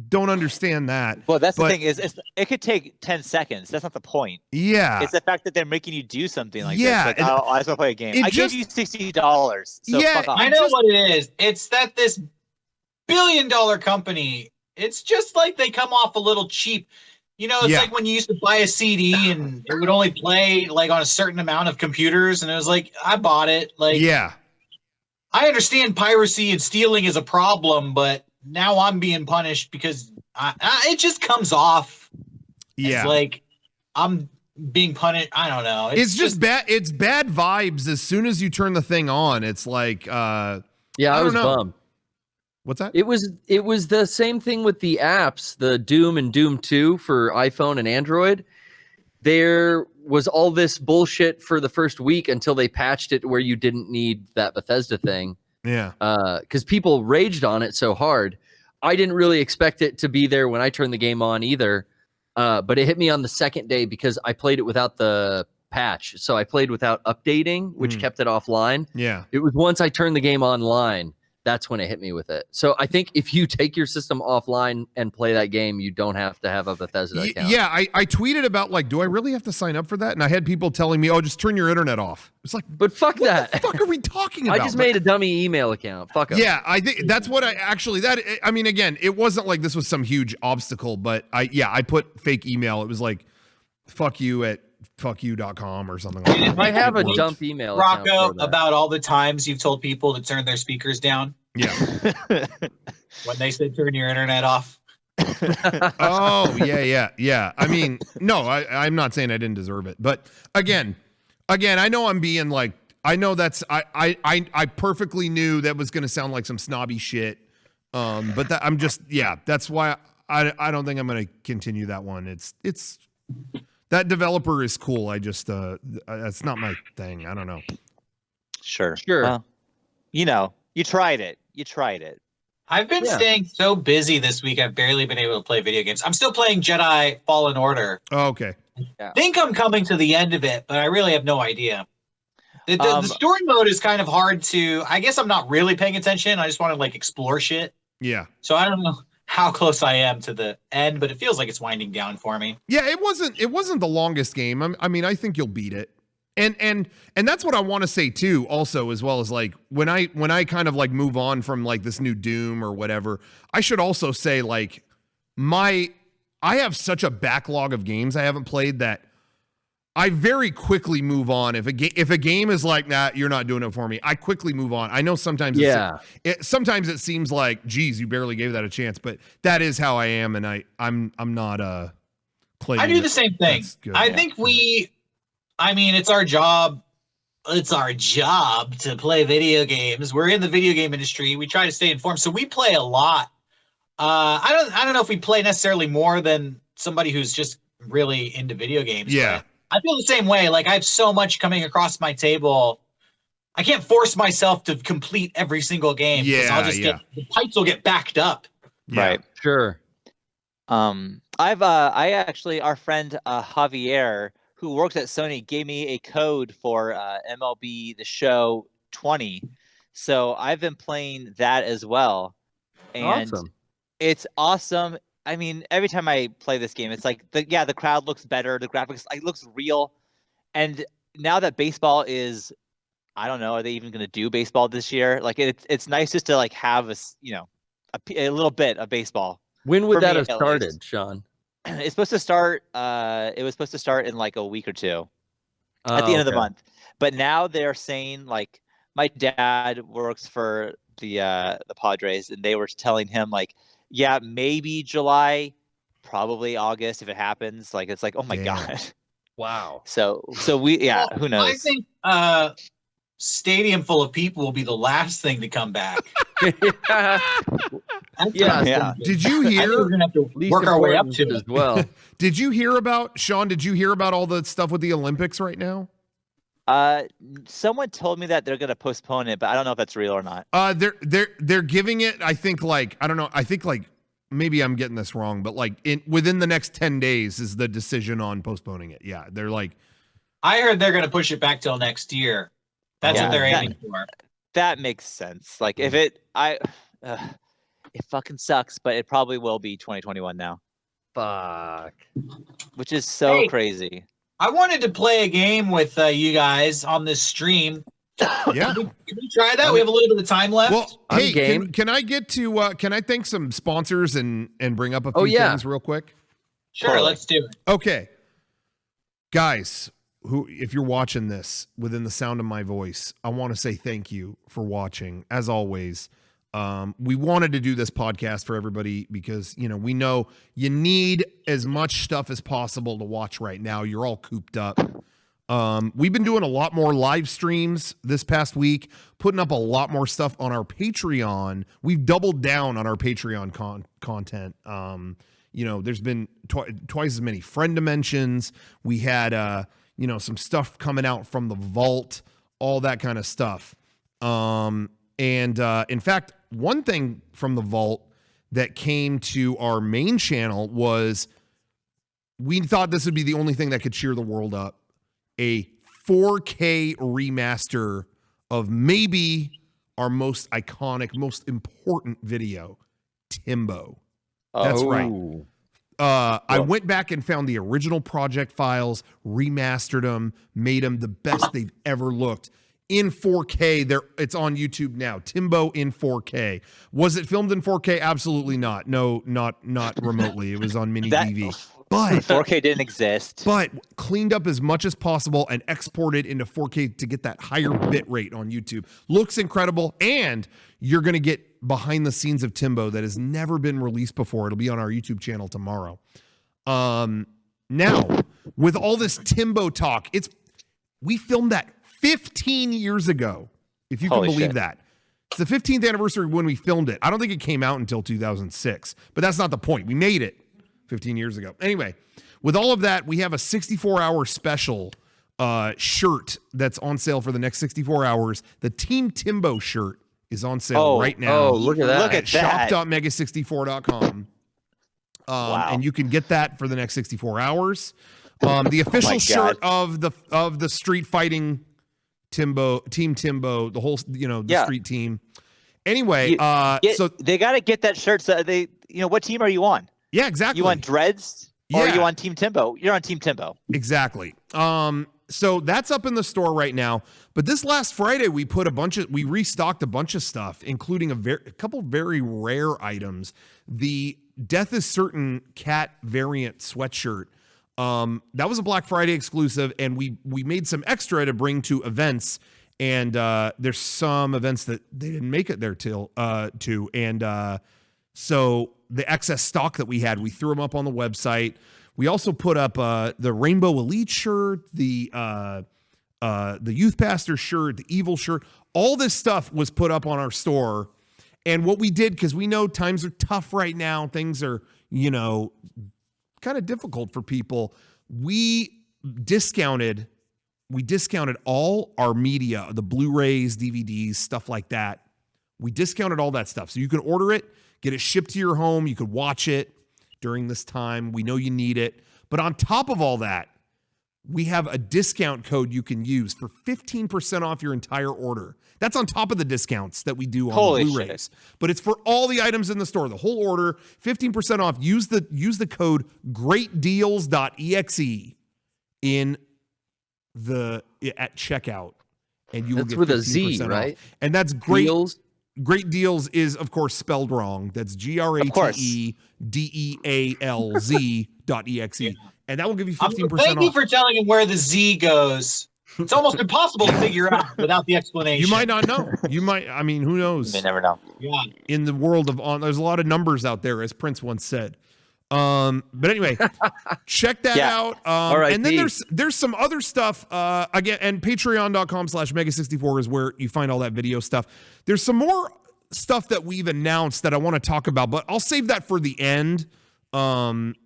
S1: don't understand that.
S3: Well, that's the thing is it could take 10 seconds. That's not the point.
S1: Yeah.
S3: It's the fact that they're making you do something like
S1: Yeah,
S3: this. Like, I just want to play a game. I gave you $60. So
S1: Yeah,
S3: fuck off.
S2: I know what it is. It's that this billion-dollar company, it's just like they come off a little cheap. You know, it's like when you used to buy a CD and it would only play like on a certain amount of computers, and it was like, I bought it. Like,
S1: yeah.
S2: I understand piracy and stealing is a problem, but now I'm being punished because it just comes off.
S1: Yeah.
S2: It's like I'm being punished. I don't know.
S1: It's just bad. It's bad vibes as soon as you turn the thing on. It's like,
S4: I was bummed.
S1: What's that?
S4: It was the same thing with the apps, the Doom and Doom 2 for iPhone and Android. There was all this bullshit for the first week until they patched it where you didn't need that Bethesda thing.
S1: Yeah.
S4: Because people raged on it so hard. I didn't really expect it to be there when I turned the game on either. But it hit me on the second day because I played it without the patch. So I played without updating, which kept it offline.
S1: Yeah.
S4: It was once I turned the game online, that's when it hit me with it. So I think if you take your system offline and play that game, you don't have to have a Bethesda account.
S1: Yeah, I tweeted about like, do I really have to sign up for that? And I had people telling me, oh, just turn your internet off. It's like,
S4: but fuck that.
S1: What the fuck are we talking about?
S4: I just made a dummy email account. Fuck 'em.
S1: Yeah, I think that's what I mean, again, it wasn't like this was some huge obstacle, but I put fake email. It was like, fuck you at fuckyou.com or something like that.
S4: I have a dump email account
S2: Rocco,
S4: for that.
S2: about all the times you've told people to turn their speakers down
S1: Yeah.
S2: when they said turn your internet off.
S1: Oh, yeah. I mean, no, I'm not saying I didn't deserve it, but again, I know I'm being like, I know that's I perfectly knew that was going to sound like some snobby shit, but that I'm just that's why I don't think I'm going to continue that one. It's that developer is cool. I just that's not my thing. I don't know.
S3: Sure.
S4: Sure.
S3: Well, you tried it.
S2: I've been staying so busy this week, I've barely been able to play video games. I'm still playing Jedi Fallen Order.
S1: Oh, okay.
S2: I think I'm coming to the end of it, but I really have no idea. The story mode is kind of hard to, I guess I'm not really paying attention. I just want to like explore shit.
S1: Yeah.
S2: So I don't know how close I am to the end, but it feels like it's winding down for me.
S1: Yeah, it wasn't the longest game. I mean, I think you'll beat it. And that's what I want to say too, also, as well as like when I kind of like move on from like this new Doom or whatever, I should also say like I have such a backlog of games I haven't played that I very quickly move on. If a game is like, nah, you're not doing it for me, I quickly move on. I know sometimes sometimes it seems like, geez, you barely gave that a chance, but that is how I am, and I'm not playing.
S2: I do the same thing. I think it's our job. It's our job to play video games. We're in the video game industry. We try to stay informed, so we play a lot. I don't know if we play necessarily more than somebody who's just really into video games.
S1: Yeah.
S2: I feel the same way. Like I have so much coming across my table. I can't force myself to complete every single game.
S1: Yeah,
S2: I'll just the pipes will get backed up.
S1: Yeah.
S4: Right. Sure.
S3: I actually, our friend Javier, who works at Sony gave me a code for MLB The Show 20. So I've been playing that as well. And
S4: Awesome.
S3: it's awesome. I mean, every time I play this game, it's like the crowd looks better, the graphics looks real. And now that baseball is, I don't know, are they even going to do baseball this year? Like it's nice just to like have a little bit of baseball.
S4: When would
S3: For
S4: that
S3: me,
S4: have
S3: at
S4: started,
S3: least.
S4: Sean?
S3: It's supposed to start. It was supposed to start in like a week or two at the end of the month. But now they're saying, like, my dad works for the Padres, and they were telling him like, yeah, maybe July, probably August if it happens. Like it's like, oh my god.
S4: Wow.
S3: So we who knows?
S2: I think stadium full of people will be the last thing to come back.
S4: Yeah.
S1: Did you
S2: I think
S1: hear?
S2: we're gonna have to
S4: Least
S2: work our way up
S4: important
S2: to
S4: as
S2: it.
S4: well.
S1: Did you hear about Sean? Did you hear about all the stuff with the Olympics right now?
S3: Someone told me that they're gonna postpone it, but I don't know if that's real or not.
S1: They're giving it. I think like I don't know. I think like maybe I'm getting this wrong, but like within the next 10 days is the decision on postponing it. Yeah, they're like.
S2: I heard they're gonna push it back till next year. That's what they're aiming for.
S3: That makes sense. Like if it fucking sucks, but it probably will be 2021 now,
S4: Fuck.
S3: which is so
S2: Hey.
S3: crazy.
S2: I wanted to play a game with you guys on this stream.
S1: Yeah.
S2: Can we try that? We have a little bit of time left.
S1: Well,
S4: I'm
S1: hey,
S4: game.
S1: can I get to? Can I thank some sponsors and bring up a few
S4: Oh, yeah.
S1: things real quick?
S2: sure,
S3: totally.
S2: let's do it.
S1: Okay, guys, if you're watching this within the sound of my voice, I want to say thank you for watching. As always, we wanted to do this podcast for everybody because we know you need as much stuff as possible to watch right now. You're all cooped up. We've been doing a lot more live streams this past week, putting up a lot more stuff on our Patreon. We've doubled down on our Patreon content. There's been twice as many friend dimensions. We had some stuff coming out from the vault, all that kind of stuff. And in fact, one thing from the vault that came to our main channel was we thought this would be the only thing that could cheer the world up. A 4K remaster of maybe our most iconic, most important video, Timbo. That's right. I went back and found the original project files, remastered them, made them the best they've ever looked. In 4K, it's on YouTube now. Timbo in 4K. Was it filmed in 4K? Absolutely not. No, not remotely. It was on mini DV. But
S3: 4K didn't exist.
S1: But cleaned up as much as possible and exported into 4K to get that higher bit rate on YouTube. Looks incredible, and you're going to get behind the scenes of Timbo that has never been released before. It'll be on our YouTube channel tomorrow. Now, with all this Timbo talk, we filmed that 15 years ago, if you can
S3: Holy
S1: believe
S3: shit.
S1: that. It's the 15th anniversary when we filmed it. I don't think it came out until 2006, but that's not the point. We made it 15 years ago. Anyway, with all of that, we have a 64-hour special shirt that's on sale for the next 64 hours. The Team Timbo shirt is on sale right now.
S4: Oh, look at that.
S3: Look at that.
S1: shop.mega64.com.
S3: Wow.
S1: And you can get that for the next 64 hours. The official shirt of the street fighting Team Timbo, the whole, the street team. Anyway, so
S3: they got to get that shirt. So what team are you on?
S1: yeah, exactly.
S3: You on Dreads or
S1: Yeah.
S3: are you on Team Timbo? You're on Team Timbo.
S1: Exactly. So that's up in the store right now. But this last Friday, we restocked a bunch of stuff, including a couple very rare items. The Death is Certain cat variant sweatshirt. That was a Black Friday exclusive, and we made some extra to bring to events. And there's some events that they didn't make it there to. And so the excess stock that we had, we threw them up on the website. We also put up the Rainbow Elite shirt, the Youth Pastor shirt, the Evil shirt. All this stuff was put up on our store. And what we did, because we know times are tough right now, things are, kind of difficult for people. We discounted all our media, the Blu-rays, DVDs, stuff like that. We discounted all that stuff. So you can order it, get it shipped to your home. You could watch it during this time. We know you need it. But on top of all that, we have a discount code you can use for 15% off your entire order. That's on top of the discounts that we do on
S3: Holy
S1: the Blu-rays. But it's for all the items in the store, the whole order, 15% off. Use the code greatdeals.exe at checkout, and you will
S4: That's
S1: get
S4: with
S1: 15%
S4: a Z,
S1: off.
S4: right?
S1: And that's great.
S4: Deals.
S1: Great Deals is, of course, spelled wrong. That's GRATEDEALZ.exe. And that will give you 15%
S2: Thank
S1: off.
S2: you for telling him where the Z goes. It's almost impossible to figure out without the explanation.
S1: You might not know. You might, I mean, who knows?
S3: You may never know.
S2: Yeah.
S1: In the world of there's a lot of numbers out there, as Prince once said. But anyway, check that out.
S4: All right,
S1: and then there's some other stuff again, and patreon.com/mega64 is where you find all that video stuff. There's some more stuff that we've announced that I want to talk about, but I'll save that for the end. And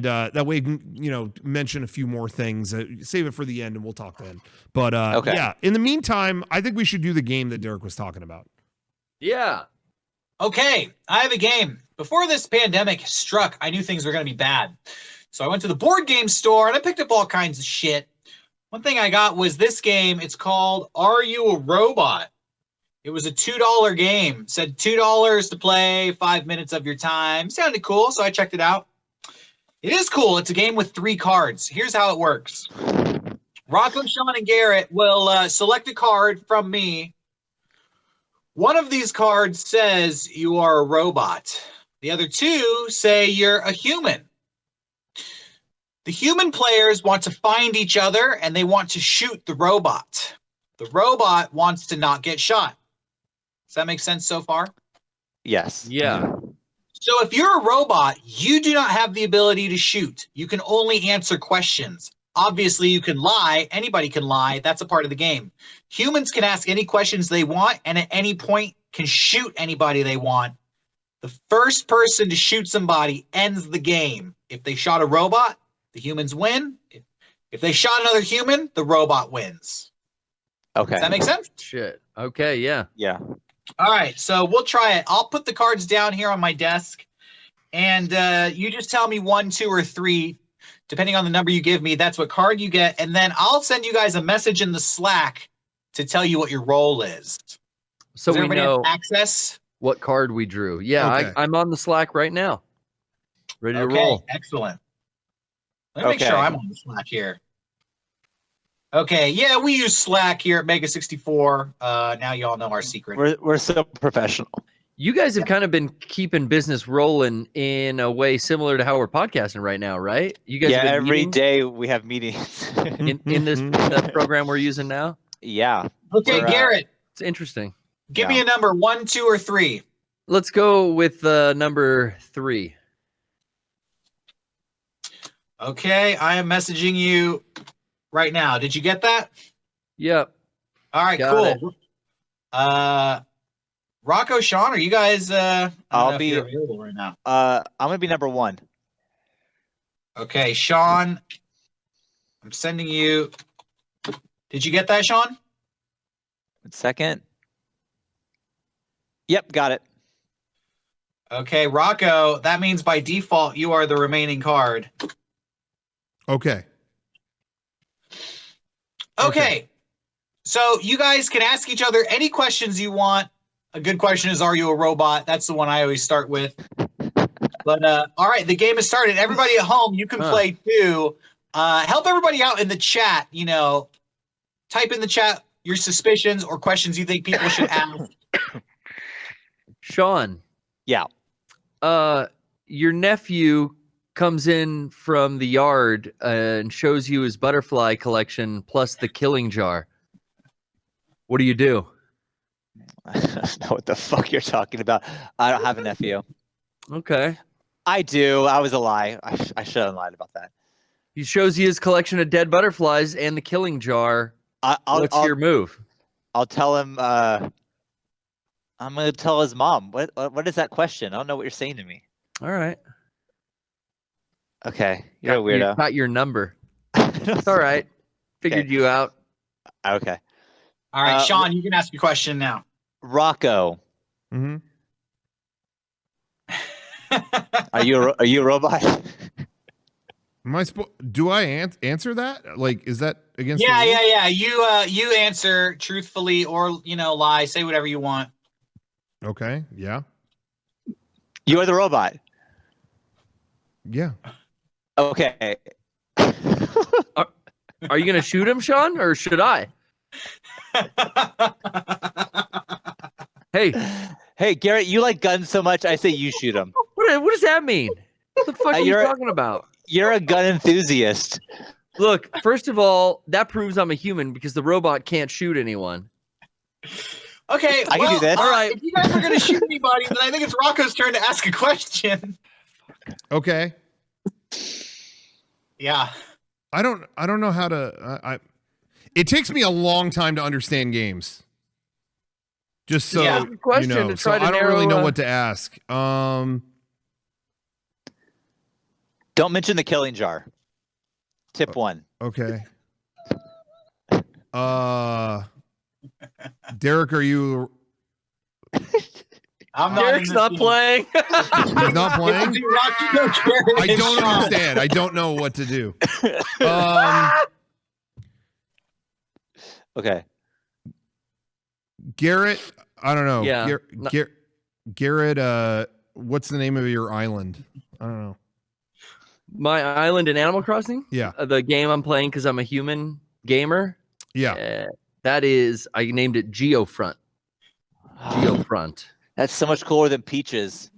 S1: that way you can, mention a few more things. Save it for the end and we'll talk then. But
S3: Okay.
S1: yeah, in the meantime, I think we should do the game that Derek was talking about.
S4: Yeah.
S2: Okay, I have a game. Before this pandemic struck, I knew things were going to be bad. So I went to the board game store and I picked up all kinds of shit. One thing I got was this game. It's called Are You a Robot? It was a $2 game. It said $2 to play, 5 minutes of your time. Sounded cool, so I checked it out. It is cool. It's a game with 3 cards. Here's how it works. Rocco, Sean, and Garrett will select a card from me. One of these cards says you are a robot. The other 2 say you're a human. The human players want to find each other and they want to shoot the robot. The robot wants to not get shot. Does that make sense so far?
S3: Yes.
S4: Yeah.
S2: So if you're a robot, you do not have the ability to shoot. You can only answer questions. Obviously, you can lie. Anybody can lie. That's a part of the game. Humans can ask any questions they want and at any point can shoot anybody they want. The first person to shoot somebody ends the game. If they shot a robot, the humans win. If they shot another human, the robot wins.
S3: Okay.
S2: Does that make sense?
S4: Shit. Okay. Yeah.
S3: Yeah.
S2: All right, so we'll try it. I'll put the cards down here on my desk, and you just tell me 1, 2, or 3, depending on the number you give me. That's what card you get, and then I'll send you guys a message in the Slack to tell you what your role is.
S4: So
S2: Does
S4: we
S2: everybody
S4: know
S2: have access?
S4: what card we drew. Yeah,
S1: Okay.
S4: I'm on the Slack right now. Ready to
S2: Okay,
S4: roll.
S2: excellent. Let me make
S3: Okay.
S2: sure I'm on the Slack here. Okay, yeah, we use Slack here at Mega64. Now you all know our secret.
S3: We're so professional.
S4: You guys have kind of been keeping business rolling in a way similar to how we're podcasting right now, right? You guys
S3: Yeah,
S4: have been
S3: every
S4: meeting
S3: day we have meetings.
S4: in this program we're using now.
S3: Yeah.
S2: Okay,
S3: We're,
S2: Garrett,
S4: It's interesting.
S2: give me a number 1, 2, or 3.
S4: Let's go with number 3.
S2: Okay, I am messaging you right now. Did you get that?
S4: Yep.
S2: All right,
S4: Got
S2: cool. Rocco, Sean, are you guys I don't
S3: I'll
S2: know if
S3: be-
S2: you're available right now.
S3: I'm gonna be number 1.
S2: Okay, Sean, I'm sending you. Did you get that, Sean?
S3: 1 second. Yep, got it.
S2: Okay, Rocco, that means by default you are the remaining card.
S1: Okay.
S2: Okay. So you guys can ask each other any questions you want. A good question is, are you a robot? That's the one I always start with. But all right, the game has started. Everybody at home, you can play too. Help everybody out in the chat. Type in the chat your suspicions or questions you think people should ask.
S4: Sean.
S3: Yeah.
S4: Your nephew comes in from the yard and shows you his butterfly collection plus the killing jar. What do you do?
S3: I don't know what the fuck you're talking about. I don't have a nephew.
S4: Okay.
S3: I do. I was a lie. I should have lied about that.
S4: He shows you his collection of dead butterflies and the killing jar. What's your move?
S3: I'll tell him. I'm gonna tell his mom. What is that question? I don't know what you're saying to me.
S4: All right.
S3: Okay, you're a weirdo.
S4: Got your number. It's all right. Figured you out.
S3: Okay.
S2: All right, Sean, you can ask your question now.
S3: Rocco,
S1: Mm-hmm.
S3: are you a robot?
S1: Do I answer that? Like, is that against?
S2: Yeah,
S1: the rules?
S2: yeah. You answer truthfully or lie. Say whatever you want.
S1: Okay. Yeah.
S3: You are the robot.
S1: Yeah.
S3: Okay.
S4: Are you gonna shoot him, Sean, or should I? Hey,
S3: Hey, Garrett, you like guns so much. I say you shoot him.
S4: what does that mean? What the fuck are you
S3: You're-
S4: talking about?
S3: You're a gun enthusiast.
S4: Look, first of all, that proves I'm a human because the robot can't shoot anyone.
S2: Okay,
S3: I can do this.
S2: All right. If you guys are going to shoot anybody, then I think it's Rocco's turn to ask a question.
S1: Okay.
S2: Yeah.
S1: I don't know how to. It takes me a long time to understand games. Just so
S2: Yeah.
S4: Question
S1: you know,
S4: to
S1: so
S4: try to
S1: I don't really know
S4: narrow,
S1: what to ask.
S3: Don't mention the killing jar. Tip 1.
S1: Okay. Derek, are you?
S2: I'm not.
S4: Derek's not playing.
S1: He's not playing. I don't
S2: Sean.
S1: understand. I don't know what to do.
S3: Okay.
S1: Garrett, I don't know.
S4: Yeah.
S1: Garrett, what's the name of your island? I don't know.
S4: My island in Animal Crossing,
S1: Yeah.
S4: the game I'm playing because I'm a human gamer.
S1: Yeah.
S4: That is, I named it Geofront. Geofront.
S3: That's so much cooler than Peaches.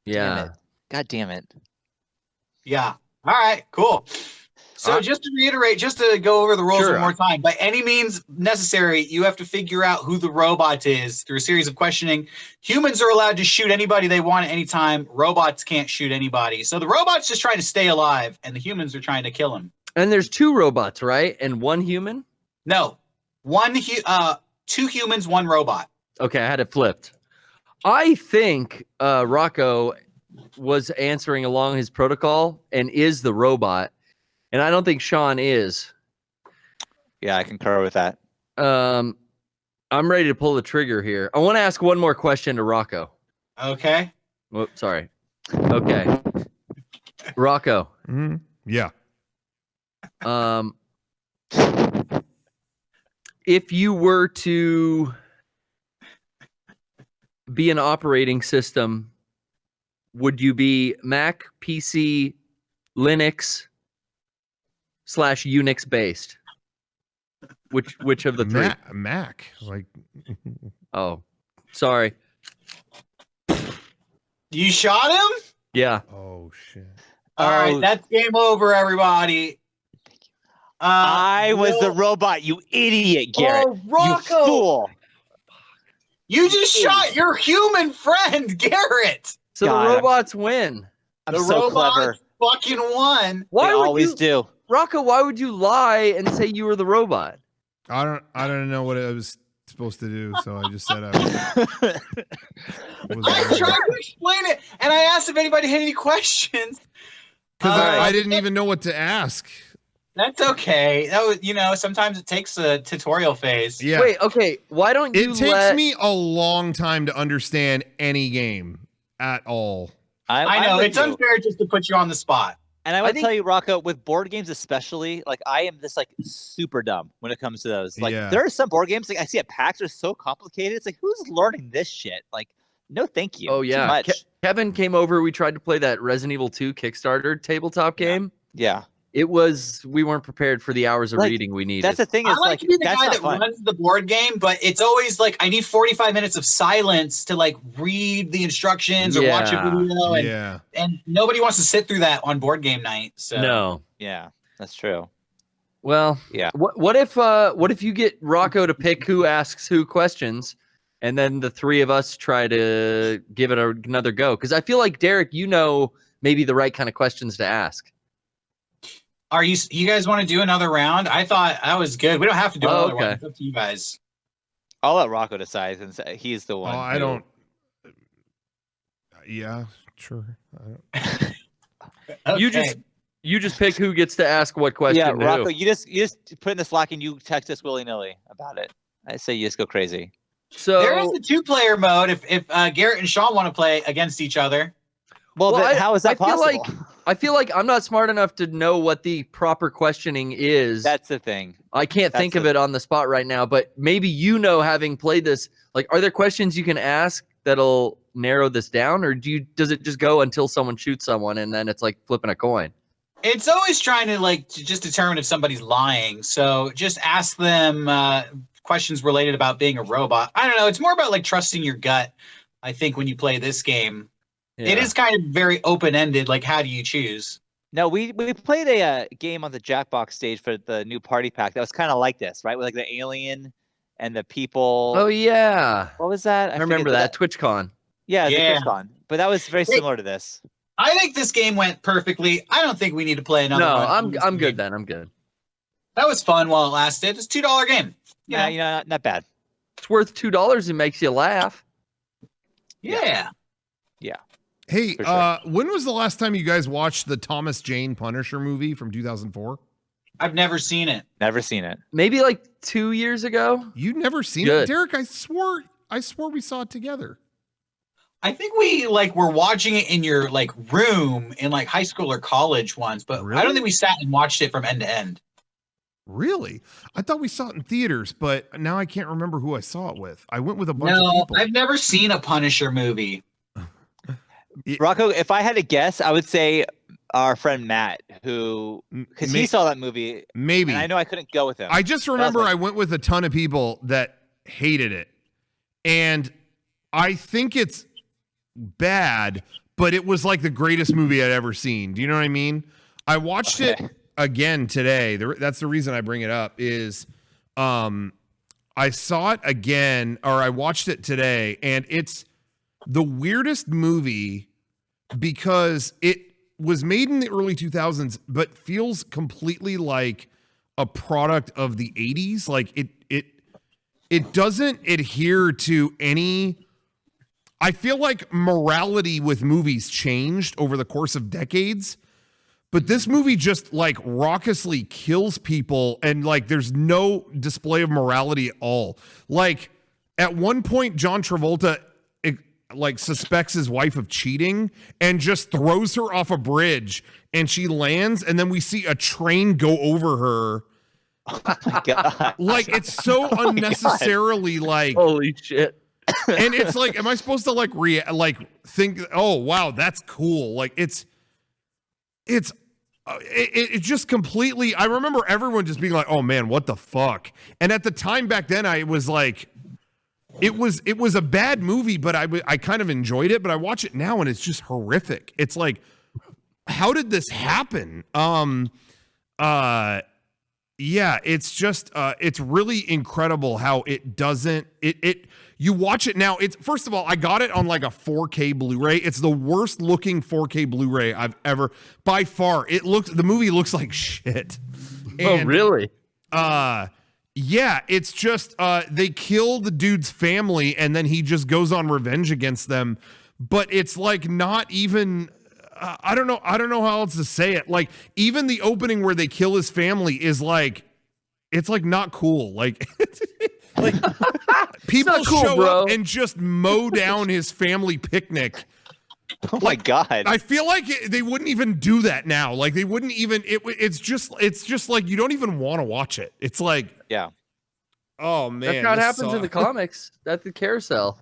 S4: Yeah.
S3: Damn it. God damn it.
S2: Yeah. All right. Cool. So just to reiterate, just to go over the rules
S4: Sure.
S2: one more time, by any means necessary, you have to figure out who the robot is through a series of questioning. Humans are allowed to shoot anybody they want at any time. Robots can't shoot anybody. So the robot's just trying to stay alive, and the humans are trying to kill him.
S4: And there's 2 robots, right? And 1 human?
S2: No, 2 humans, 1 robot.
S4: Okay, I had it flipped. I think Rocco was answering along his protocol and is the robot. And I don't think Sean is.
S3: Yeah, I concur with that.
S4: I'm ready to pull the trigger here. I want to ask one more question to Rocco.
S2: Okay.
S4: Whoops, sorry. Okay. Rocco.
S1: Mm-hmm. Yeah.
S4: If you were to be an operating system, would you be Mac, PC, Linux, /Unix based? Which of the 3?
S1: Mac. Like.
S4: Oh, sorry.
S2: You shot him?
S4: Yeah.
S1: Oh shit.
S2: All right, that's game over, everybody.
S3: I was the robot, you idiot, Garrett.
S4: Oh, Rocco!
S3: You fool.
S2: You just shot your human friend, Garrett.
S4: So
S3: God,
S4: the robots win.
S3: I'm
S2: the
S3: so
S2: robot
S3: clever.
S2: fucking won.
S3: They
S4: Why would
S3: always
S4: you,
S3: do.
S4: Rocco? Why would you lie and say you were the robot?
S1: I don't know what I was supposed to do, so I just said I was.
S2: I tried to explain it, and I asked if anybody had any questions.
S1: Because
S2: Alright.
S1: I didn't even know what to ask.
S2: That's okay. That was, sometimes it takes a tutorial phase.
S1: Yeah.
S4: Wait, okay. Why don't you
S1: It takes me a long time to understand any game at all.
S2: I know
S3: with
S2: it's
S3: you.
S2: unfair just to put you on the spot.
S3: And I would
S4: think-
S3: tell you, Rocco, with board games especially, like I am this like super dumb when it comes to those. Like
S1: Yeah.
S3: there are some board games like I see at PAX are so complicated. It's like who's learning this shit? Like, no, thank you.
S4: Oh
S3: Too
S4: yeah,
S3: much.
S4: Kevin came over. We tried to play that Resident Evil 2 Kickstarter tabletop game.
S3: Yeah,
S4: We weren't prepared for the hours of
S3: Like,
S4: reading we needed.
S3: that's the thing.
S2: I
S3: Is
S2: like
S3: like
S2: to be the
S3: that's
S2: guy
S3: not
S2: that
S3: fun.
S2: runs the board game, but it's always like I need 45 minutes of silence to like read the instructions or watch a
S4: Yeah.
S2: video, and,
S1: Yeah.
S2: and nobody wants to sit through that on board game night. So
S4: No.
S3: Yeah, that's true.
S4: Well,
S3: Yeah.
S4: What if you get Rocco to pick who asks who questions, and then the 3 of us try to give it another go? Because I feel like Derek, maybe the right kind of questions to ask.
S2: are you guys want to do another round? I thought that was good. We don't have to do
S4: Oh,
S2: another one.
S4: okay.
S2: It's up to you guys.
S3: I'll let Rocco decide since he's the
S1: Oh,
S3: one.
S1: I
S3: who-
S1: don't. Yeah, sure.
S2: Okay.
S4: You just pick who gets to ask what question.
S3: Yeah,
S4: to who.
S3: Rocco, you just put in the Slack and you text us willy nilly about it. I say you just go crazy.
S4: So
S2: There is a 2-player mode if Garrett and Sean want to play against each other.
S3: Well,
S4: Well,
S3: then how is that
S4: I feel
S3: possible?
S4: I feel like I'm not smart enough to know what the proper questioning is.
S3: That's the thing.
S4: I can't think of it on the spot right now, but maybe having played this, like, are there questions you can ask that'll narrow this down, or does it just go until someone shoots someone and then it's like flipping a coin?
S2: It's always trying to just determine if somebody's lying. So just ask them questions related about being a robot. I don't know. It's more about like trusting your gut. I think when you play this game, it is kind of very open-ended. Like, how do you choose?
S3: No, we played a game on the Jackbox stage for the new party pack that was kind of like this, right? With like the alien and the people.
S4: Oh yeah,
S3: what was that?
S4: I remember that TwitchCon.
S3: Yeah, TwitchCon. But that was very similar to this.
S2: I think this game went perfectly. I don't think we need to play another one.
S4: No, I'm good then. I'm good.
S2: That was fun while it lasted. It's a $2 game.
S3: Yeah, not bad.
S4: It's worth $2. It makes you laugh.
S2: Yeah.
S1: Hey,
S3: sure.
S1: When was the last time you guys watched the Thomas Jane Punisher movie from 2004?
S2: I've never seen it.
S3: Never seen it.
S4: Maybe like 2 years ago.
S1: You never seen it, Derek? I swore we saw it together.
S2: I think we were watching it in your room in high school or college once, but
S1: Really?
S2: I don't think we sat and watched it from end to end.
S1: Really? I thought we saw it in theaters, but now I can't remember who I saw it with. I went with a bunch of people.
S2: I've never seen a Punisher movie.
S3: Rocco, if I had to guess, I would say our friend Matt, because he saw that movie.
S1: Maybe.
S3: And I know I couldn't go with him.
S1: I just remember I went with a ton of people that hated it. And I think it's bad, but it was like the greatest movie I'd ever seen. Do you know what I mean? I watched it again today. That's the reason I bring it up is I saw it again, or I watched it today, and it's the weirdest movie because it was made in the early 2000s, but feels completely like a product of the 80s. Like it doesn't adhere to any. I feel like morality with movies changed over the course of decades, but this movie just raucously kills people, and there's no display of morality at all. Like at one point, John Travolta suspects his wife of cheating and just throws her off a bridge, and she lands, and then we see a train go over her.
S3: Oh my God.
S1: It's so unnecessarily
S4: holy shit.
S1: And it's am I supposed to think, oh wow, that's cool? It just completely. I remember everyone just being like, oh man, what the fuck? And at the time back then, I was it was a bad movie, but I kind of enjoyed it. But I watch it now and it's just horrific. It's how did this happen? Yeah, it's just it's really incredible how it doesn't you watch it now. It's first of all, I got it on a 4K Blu-ray. It's the worst looking 4K Blu-ray I've ever, by far. The movie looks like shit.
S4: Oh, really?
S1: Yeah, it's just they kill the dude's family and then he just goes on revenge against them. But it's not even I don't know how else to say it. Even the opening where they kill his family is it's not cool. People
S4: cool,
S1: show
S4: bro.
S1: up and just mow down his family picnic.
S3: Oh my God.
S1: I feel like they wouldn't even do that now. They wouldn't even. It's just you don't even want to watch it. It's
S3: yeah.
S1: Oh man,
S4: that's how it happens in the comics. That's the carousel.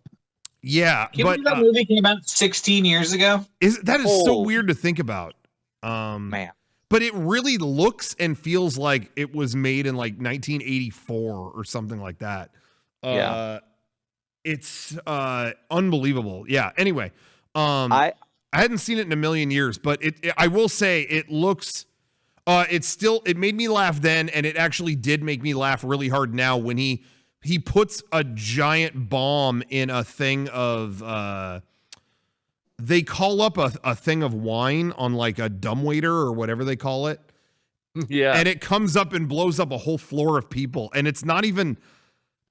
S1: Yeah,
S2: Can you believe that movie came out 16 years ago?
S1: That is so weird to think about.
S3: Man.
S1: But it really looks and feels like it was made in 1984 or something like that.
S3: Yeah.
S1: It's unbelievable. Yeah. Anyway, I hadn't seen it in a million years, but I will say it looks it made me laugh then, and it actually did make me laugh really hard now when he puts a giant bomb in a thing of they call up a thing of wine on a dumbwaiter or whatever they call it.
S4: Yeah.
S1: And it comes up and blows up a whole floor of people. And it's not even,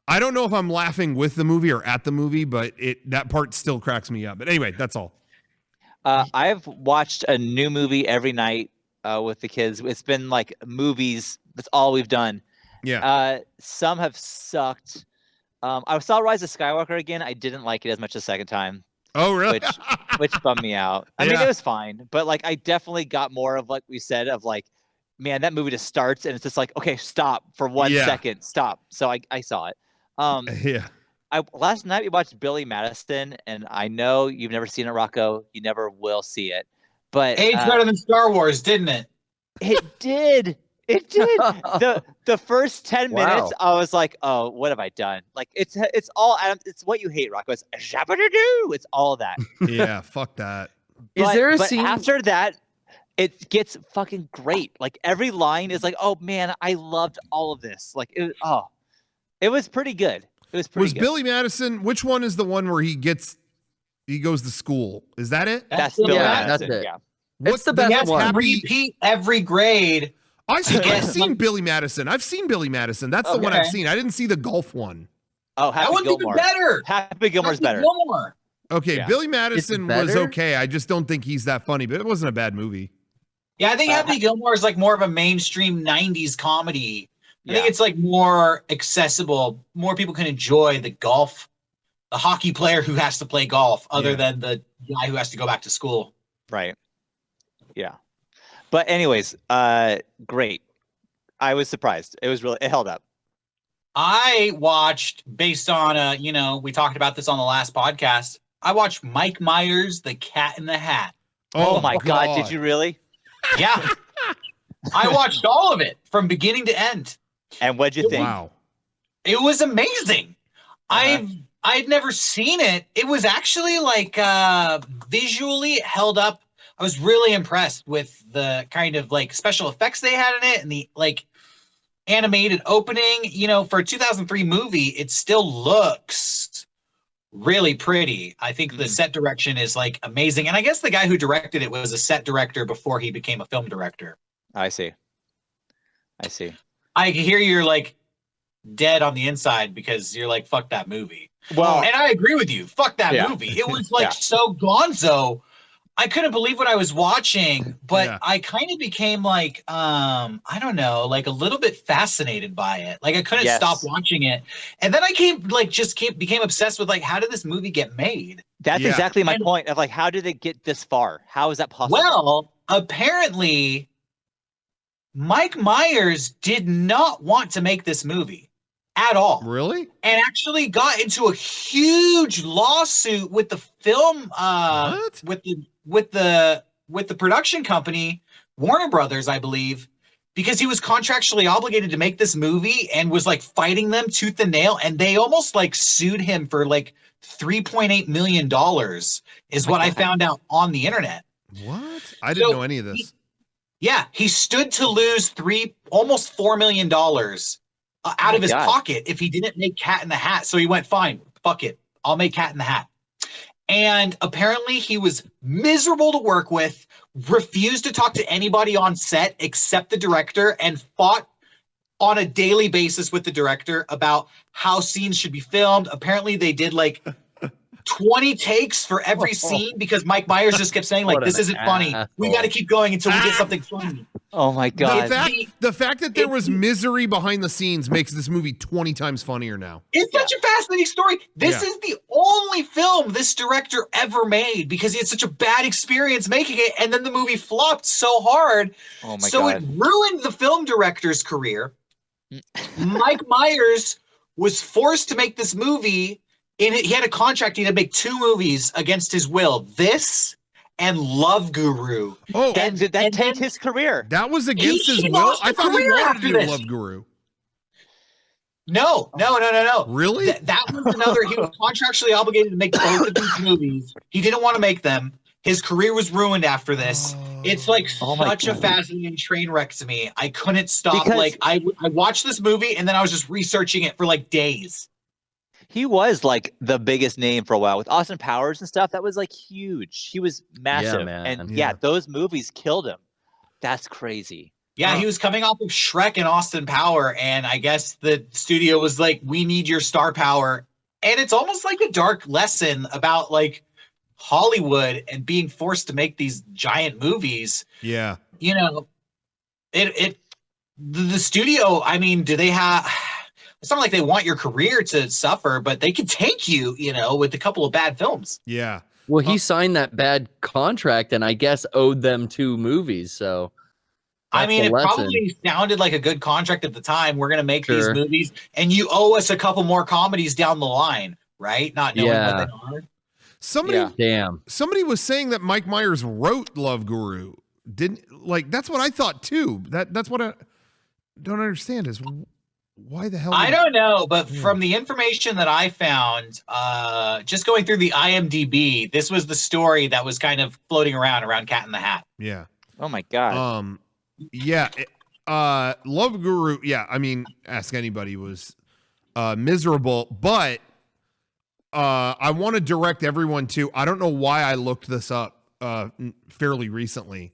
S1: I don't know if I'm laughing with the movie or at the movie, but that part still cracks me up. But anyway, that's all.
S3: I've watched a new movie every night with the kids. It's been movies. That's all we've done.
S1: Yeah.
S3: Some have sucked. I saw Rise of Skywalker again. I didn't like it as much the second time.
S1: Oh, really?
S3: which bummed me out. I mean,
S1: Yeah.
S3: it was fine, but like I definitely got more of like we said of like, man, that movie just starts and it's just like, okay, stop for 1 second, stop. So I saw it.
S1: Yeah.
S3: Last night we watched Billy Madison, and I know you've never seen it, Rocco. You never will see it, but
S2: Aged better than Star Wars, didn't it?
S3: it did. It did. The first 10 minutes,
S4: Wow.
S3: I was like, "Oh, what have I done?" Like it's all it's what you hate, Rocco. It's shabba-doo-doo. It's all of that.
S1: Yeah. Fuck that.
S4: Is there a
S3: but
S4: scene
S3: after that? It gets fucking great. Like every line is like, "Oh man, I loved all of this." Like it was pretty good. It was pretty good.
S1: Billy Madison? Which one is the one where he goes to school? Is that it?
S3: That's Billy
S4: Yeah,
S3: Madison.
S4: that's it.
S3: Yeah.
S4: It's the best
S2: He has
S4: one.
S2: to repeat every grade.
S1: I've seen Billy Madison. I've seen Billy Madison. That's the one I've seen. I didn't see the golf one.
S3: Oh,
S2: That
S3: Happy
S2: one's even
S3: Gilmore.
S2: better.
S3: Happy Gilmore's
S2: Happy
S3: better.
S2: Gilmore.
S1: Okay,
S3: Yeah.
S1: Billy Madison was
S4: better?
S1: okay. I just don't think he's that funny, but it wasn't a bad movie.
S2: Yeah, I think Happy Gilmore is like more of a mainstream 90s comedy. I think
S3: Yeah.
S2: it's like more accessible. More people can enjoy the hockey player who has to play golf other
S1: Yeah.
S2: than the guy who has to go back to school.
S3: Right. Yeah. But anyways, great. I was surprised. It held up.
S2: I watched based on we talked about this on the last podcast. I watched Mike Myers, The Cat in the Hat.
S3: Oh my God. Did you really?
S2: Yeah. I watched all of it from beginning to end.
S3: And what'd you think?
S1: Wow.
S2: It was amazing.
S3: Uh-huh.
S2: I'd never seen it. It was actually like visually it held up. I was really impressed with the kind of like special effects they had in it and the like animated opening. You know, for a 2003 movie, it still looks really pretty. I think the set direction is like amazing. And I guess the guy who directed it was a set director before he became a film director.
S3: I see.
S2: I can hear you're like dead on the inside because you're like, fuck that movie.
S3: Well,
S2: And I agree with you. Fuck that
S3: Yeah.
S2: movie. It was like
S3: Yeah.
S2: so gonzo. I couldn't believe what I was watching, but
S1: Yeah.
S2: I kind of became like, I don't know, like a little bit fascinated by it. Like I couldn't
S3: Yes.
S2: stop watching it. And then I became obsessed with like, how did this movie get made?
S3: that's
S1: Yeah.
S3: exactly my
S2: And-
S3: point of like, how did it get this far? How is that possible?
S2: Well, apparently Mike Myers did not want to make this movie at all.
S1: Really?
S2: And actually got into a huge lawsuit with the film
S1: What?
S2: with the production company Warner Brothers, I believe, because he was contractually obligated to make this movie and was like fighting them tooth and nail, and they almost like sued him for like $3.8 million is what I found out on the internet.
S1: What? I didn't
S2: So
S1: know any of this.
S2: Yeah, he stood to lose almost $4 million out of his
S3: God.
S2: pocket if he didn't make Cat in the Hat. So he went, fine, fuck it, I'll make Cat in the Hat. And apparently he was miserable to work with, refused to talk to anybody on set except the director, and fought on a daily basis with the director about how scenes should be filmed. Apparently they did like 20 takes for every scene because Mike Myers just kept saying like,
S4: What
S2: this
S4: an
S2: isn't funny. We
S4: asshole.
S2: got to keep going until we get something funny.
S3: Oh my God.
S1: The fact that there was misery behind the scenes makes this movie 20 times funnier now.
S2: It's such a fascinating story. This
S1: Yeah.
S2: is the only film this director ever made because he had such a bad experience making it, and then the movie flopped so hard.
S3: Oh my
S2: So
S3: God.
S2: it ruined the film director's career. Mike Myers was forced to make this movie. He had a contract. He had to make 2 movies against his will. This and Love Guru.
S1: Oh,
S3: Did that take his career?
S1: that was against his
S2: He
S1: will?
S2: lost
S1: I
S2: a
S1: thought he
S2: career
S1: wanted to
S2: after
S1: do
S2: this.
S1: Love Guru.
S2: No.
S1: Really?
S2: That was another. He was contractually obligated to make both of these movies. He didn't want to make them. His career was ruined after this. It's like
S3: Oh my
S2: such a
S3: God.
S2: fascinating train wreck to me. I couldn't stop.
S3: Because-
S2: like I watched this movie and then I was just researching it for like days.
S3: He was like the biggest name for a while with Austin Powers and stuff. That was like huge. He was massive.
S4: man.
S3: And
S1: Yeah.
S3: those movies killed him. That's crazy.
S2: Yeah, he was coming off of Shrek and Austin Power, and I guess the studio was like, "We need your star power." And it's almost like a dark lesson about like Hollywood and being forced to make these giant movies.
S1: Yeah.
S2: You know, the studio. I mean, do they have? It's not like they want your career to suffer, but they can take you, with a couple of bad films.
S1: Yeah.
S4: Well, he signed that bad contract and I guess owed them 2 movies. So
S2: I mean,
S4: that's
S2: it
S4: a lesson.
S2: probably sounded like a good contract at the time. We're going to make these
S4: Sure.
S2: movies, and you owe us a couple more comedies down the line, right? Not knowing what they are.
S1: Somebody was saying that Mike Myers wrote Love Guru. That's what I thought too. That's what I don't understand is why the hell
S2: I don't know, but from the information that I found, just going through the IMDb, this was the story that was kind of floating around Cat in the Hat.
S1: Yeah.
S3: Oh my god.
S1: Yeah. Love Guru. Yeah. I mean, ask anybody, was miserable, but I want to direct everyone to, I don't know why I looked this up fairly recently.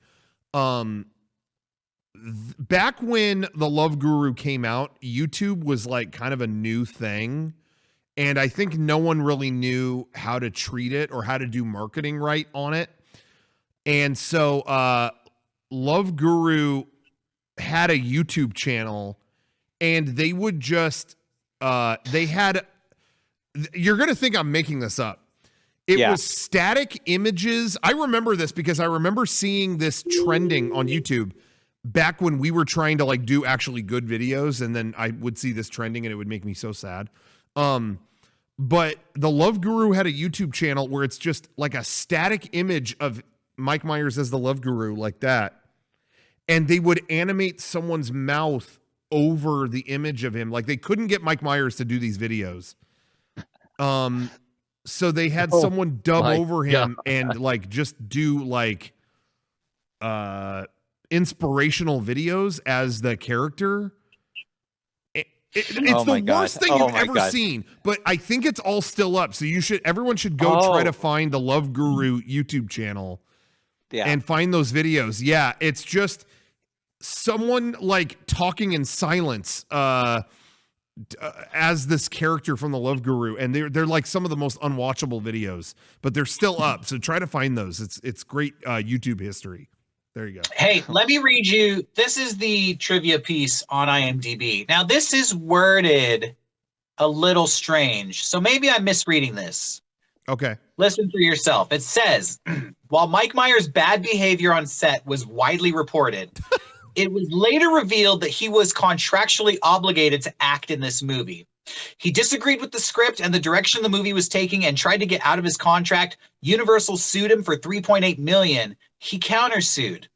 S1: Back when the Love Guru came out, YouTube was like kind of a new thing. And I think no one really knew how to treat it or how to do marketing right on it. And so Love Guru had a YouTube channel, and they would just, they had, you're going to think I'm making this up. It was static images. I remember this because I remember seeing this trending on YouTube back when we were trying to like do actually good videos, and then I would see this trending and it would make me so sad. But the Love Guru had a YouTube channel where it's just like a static image of Mike Myers as the Love Guru, like that. And they would animate someone's mouth over the image of him. Like they couldn't get Mike Myers to do these videos. So they had someone dub over him and like just do like inspirational videos as the character. It's the worst thing you've ever seen, but I think it's all still up. So everyone should go try to find the Love Guru YouTube channel and find those videos. Yeah, it's just someone like talking in silence as this character from the Love Guru, and they're like some of the most unwatchable videos, but they're still up. So try to find those. It's great YouTube history. There you go.
S2: Hey, let me read you. This is the trivia piece on IMDb. Now, this is worded a little strange, so maybe I'm misreading this.
S1: Okay.
S2: Listen for yourself. It says, while Mike Myers' bad behavior on set was widely reported, it was later revealed that he was contractually obligated to act in this movie. He disagreed with the script and the direction the movie was taking and tried to get out of his contract. Universal sued him for $3.8 million. He countersued.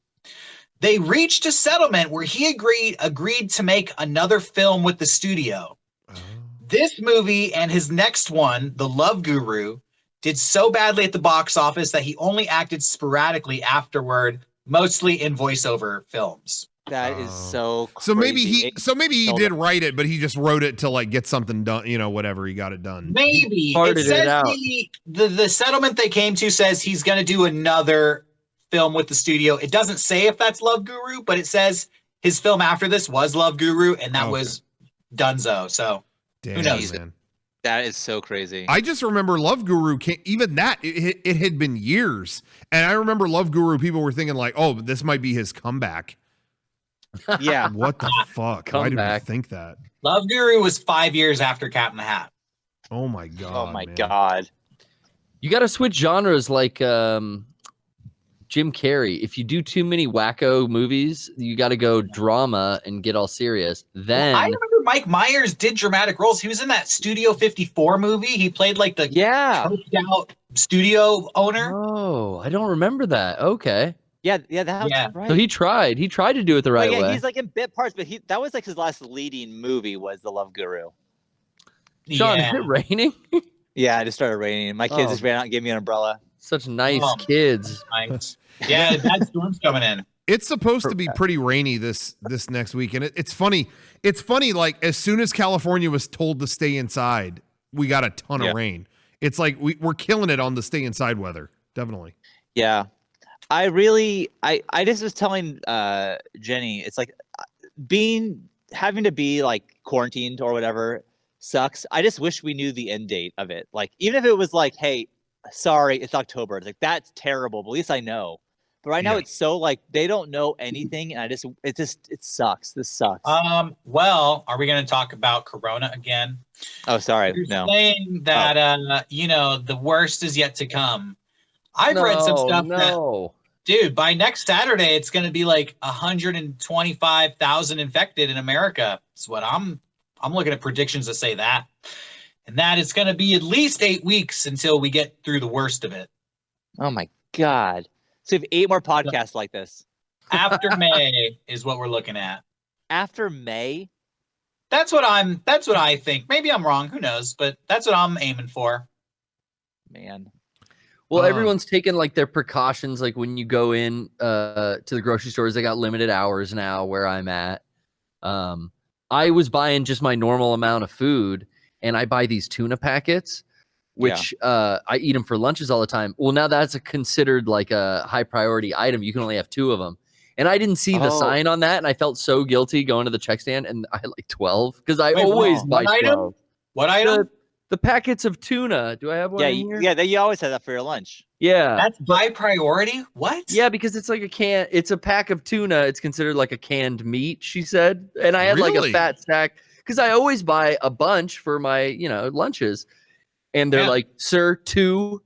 S2: They reached a settlement where he agreed to make another film with the studio. This movie and his next one, The Love Guru, did so badly at the box office that he only acted sporadically afterward, mostly in voiceover films.
S3: That is so crazy.
S1: So maybe he did write it, but he just wrote it to like get something done, whatever, he got it done.
S2: Maybe. It says the settlement they came to says he's going to do another film with the studio. It doesn't say if that's Love Guru, but it says his film after this was Love Guru, and that was Dunzo. So who knows?
S1: Man.
S3: That is so crazy.
S1: I just remember Love Guru, it had been years. And I remember Love Guru, people were thinking like, oh, this might be his comeback.
S3: Yeah.
S1: What the fuck? Why did we think that?
S2: Love Guru was 5 years after Cat in the Hat.
S1: Oh my God.
S3: Oh my God.
S4: You got to switch genres like Jim Carrey. If you do too many wacko movies, you got to go drama and get all serious. Then
S2: I remember Mike Myers did dramatic roles. He was in that Studio 54 movie. He played like the choked out studio owner.
S4: Oh, I don't remember that. Okay.
S3: Yeah, that was right.
S4: So he tried to do it the right way.
S3: He's like in bit parts, but that was like his last leading movie was The Love Guru.
S4: Sean, is it raining?
S3: Yeah, it just started raining. My kids just ran out and gave me an umbrella.
S4: Such nice kids.
S2: Nice. Yeah, that storm's coming in.
S1: It's supposed to be pretty rainy this next week, and it's funny. It's funny, like as soon as California was told to stay inside, we got a ton of rain. It's like we're killing it on the stay inside weather. Definitely.
S3: Yeah. I just was telling Jenny, it's like having to be like quarantined or whatever sucks. I just wish we knew the end date of it. Like, even if it was like, hey, sorry, it's October. It's like, that's terrible, but at least I know. But right now it's so like they don't know anything, and it sucks. This sucks.
S2: Well, are we going to talk about Corona again?
S3: Oh, sorry.
S2: You're saying that the worst is yet to come. I've read some stuff that,
S4: No.
S2: dude, by next Saturday, it's going to be like 125,000 infected in America. That's what I'm looking at predictions that say that. And that it's going to be at least 8 weeks until we get through the worst of it.
S3: Oh my God. So we have 8 more podcasts like this.
S2: After May is what we're looking at.
S3: After May?
S2: That's what I think. Maybe I'm wrong. Who knows? But that's what I'm aiming for.
S3: Man.
S4: Well, everyone's taking like their precautions. Like when you go in to the grocery stores, they got limited hours now where I'm at. I was buying just my normal amount of food, and I buy these tuna packets, which I eat them for lunches all the time. Well, now that's considered like a high priority item. You can only have 2 of them. And I didn't see the sign on that, and I felt so guilty going to the check stand, and I had like 12 because I always buy 12.
S2: What item?
S4: The packets of tuna. Do I have one in here?
S3: Yeah, you always have that for your lunch.
S4: Yeah.
S2: That's high priority? What?
S4: Yeah, because it's like it's a pack of tuna. It's considered like a canned meat, she said. And I had like a fat stack because I always buy a bunch for my, lunches. And they're like, sir, two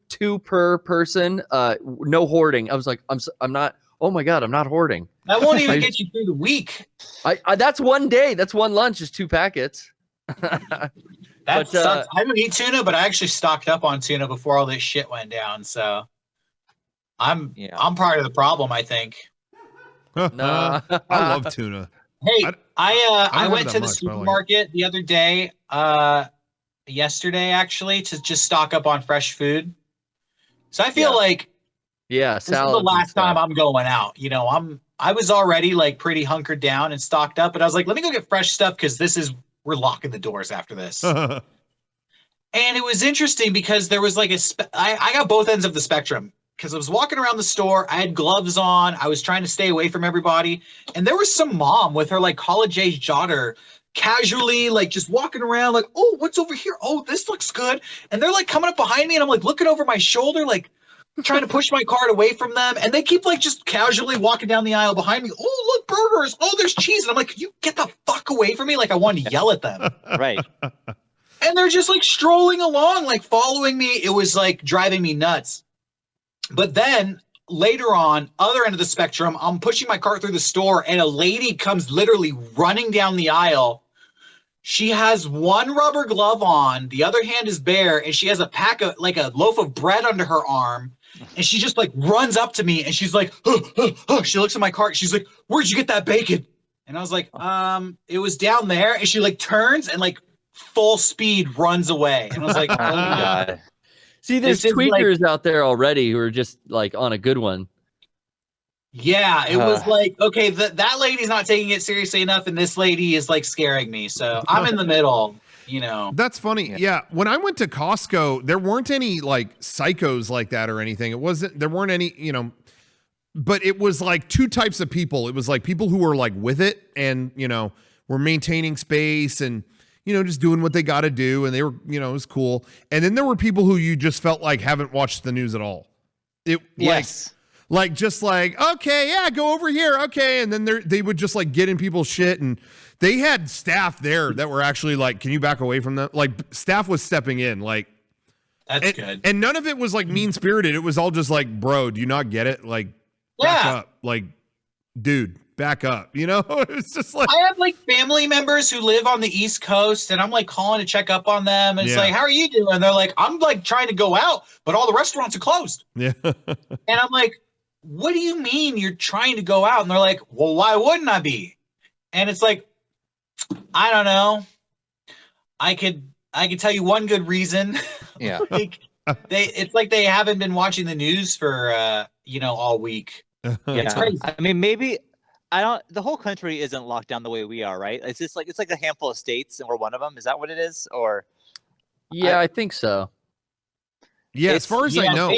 S4: per person, no hoarding. I was like, I'm not, oh my God, I'm not hoarding.
S2: That won't even get you through the week.
S4: I that's one day. That's one lunch is 2 packets.
S2: That sucks. I don't eat tuna, but I actually stocked up on tuna before all this shit went down. So I'm part of the problem, I think.
S4: Nah.
S1: I love tuna.
S2: Hey, I
S1: don't
S2: went
S1: have
S2: to
S1: that
S2: the
S1: much, but I like
S2: supermarket the other day, yesterday actually, to just stock up on fresh food. So I feel like this is the last time I'm going out. I was already like pretty hunkered down and stocked up, but I was like, let me go get fresh stuff because we're locking the doors after this. And it was interesting because there was like I got both ends of the spectrum because I was walking around the store. I had gloves on. I was trying to stay away from everybody. And there was some mom with her like college age daughter casually like just walking around like, oh, what's over here? Oh, this looks good. And they're like coming up behind me and I'm like looking over my shoulder, like trying to push my cart away from them. And they keep like just casually walking down the aisle behind me. Oh, look, burgers. Oh, there's cheese. And I'm like, can you get the fuck away from me? Like I wanted to yell at them.
S3: Right.
S2: And they're just like strolling along, like following me. It was like driving me nuts. But then later on, other end of the spectrum, I'm pushing my cart through the store and a lady comes literally running down the aisle. She has one rubber glove on, the other hand is bare, and she has a loaf of bread under her arm. And she just like runs up to me and she's like, she looks at my cart. She's like, where'd you get that bacon? And I was like, it was down there. And she like turns and like full speed runs away. And I was like, oh my God.
S4: See, there's tweakers out there already who are just like on a good one.
S2: Yeah, it was like, okay, that lady's not taking it seriously enough. And this lady is like scaring me. So I'm in the middle.
S1: That's funny. Yeah. When I went to Costco, there weren't any like psychos like that or anything. There weren't any, but it was like 2 types of people. It was like people who were like with it and, were maintaining space and, just doing what they got to do. And they were, it was cool. And then there were people who you just felt like haven't watched the news at all. Like, just like, okay, yeah, go over here. Okay. And then they would just like get in people's shit. And they had staff there that were actually like, can you back away from them? Like staff was stepping in like.
S2: That's good.
S1: And none of it was like mean spirited. It was all just like, bro, do you not get it? Like, back up. Like, dude, back up. It's just like.
S2: I have like family members who live on the East Coast and I'm like calling to check up on them. And it's like, how are you doing? And they're like, I'm like trying to go out, but all the restaurants are closed.
S1: Yeah.
S2: And I'm like, what do you mean you're trying to go out? And they're like, well, why wouldn't I be? And it's like, I don't know. I could tell you one good reason.
S3: Yeah.
S2: It's like they haven't been watching the news for all week.
S3: Yeah.
S2: It's crazy.
S3: I mean, maybe the whole country isn't locked down the way we are, right? It's just like it's like a handful of states and we're one of them. Is that what it is? Or
S4: I think so.
S1: Yeah, as far as I know.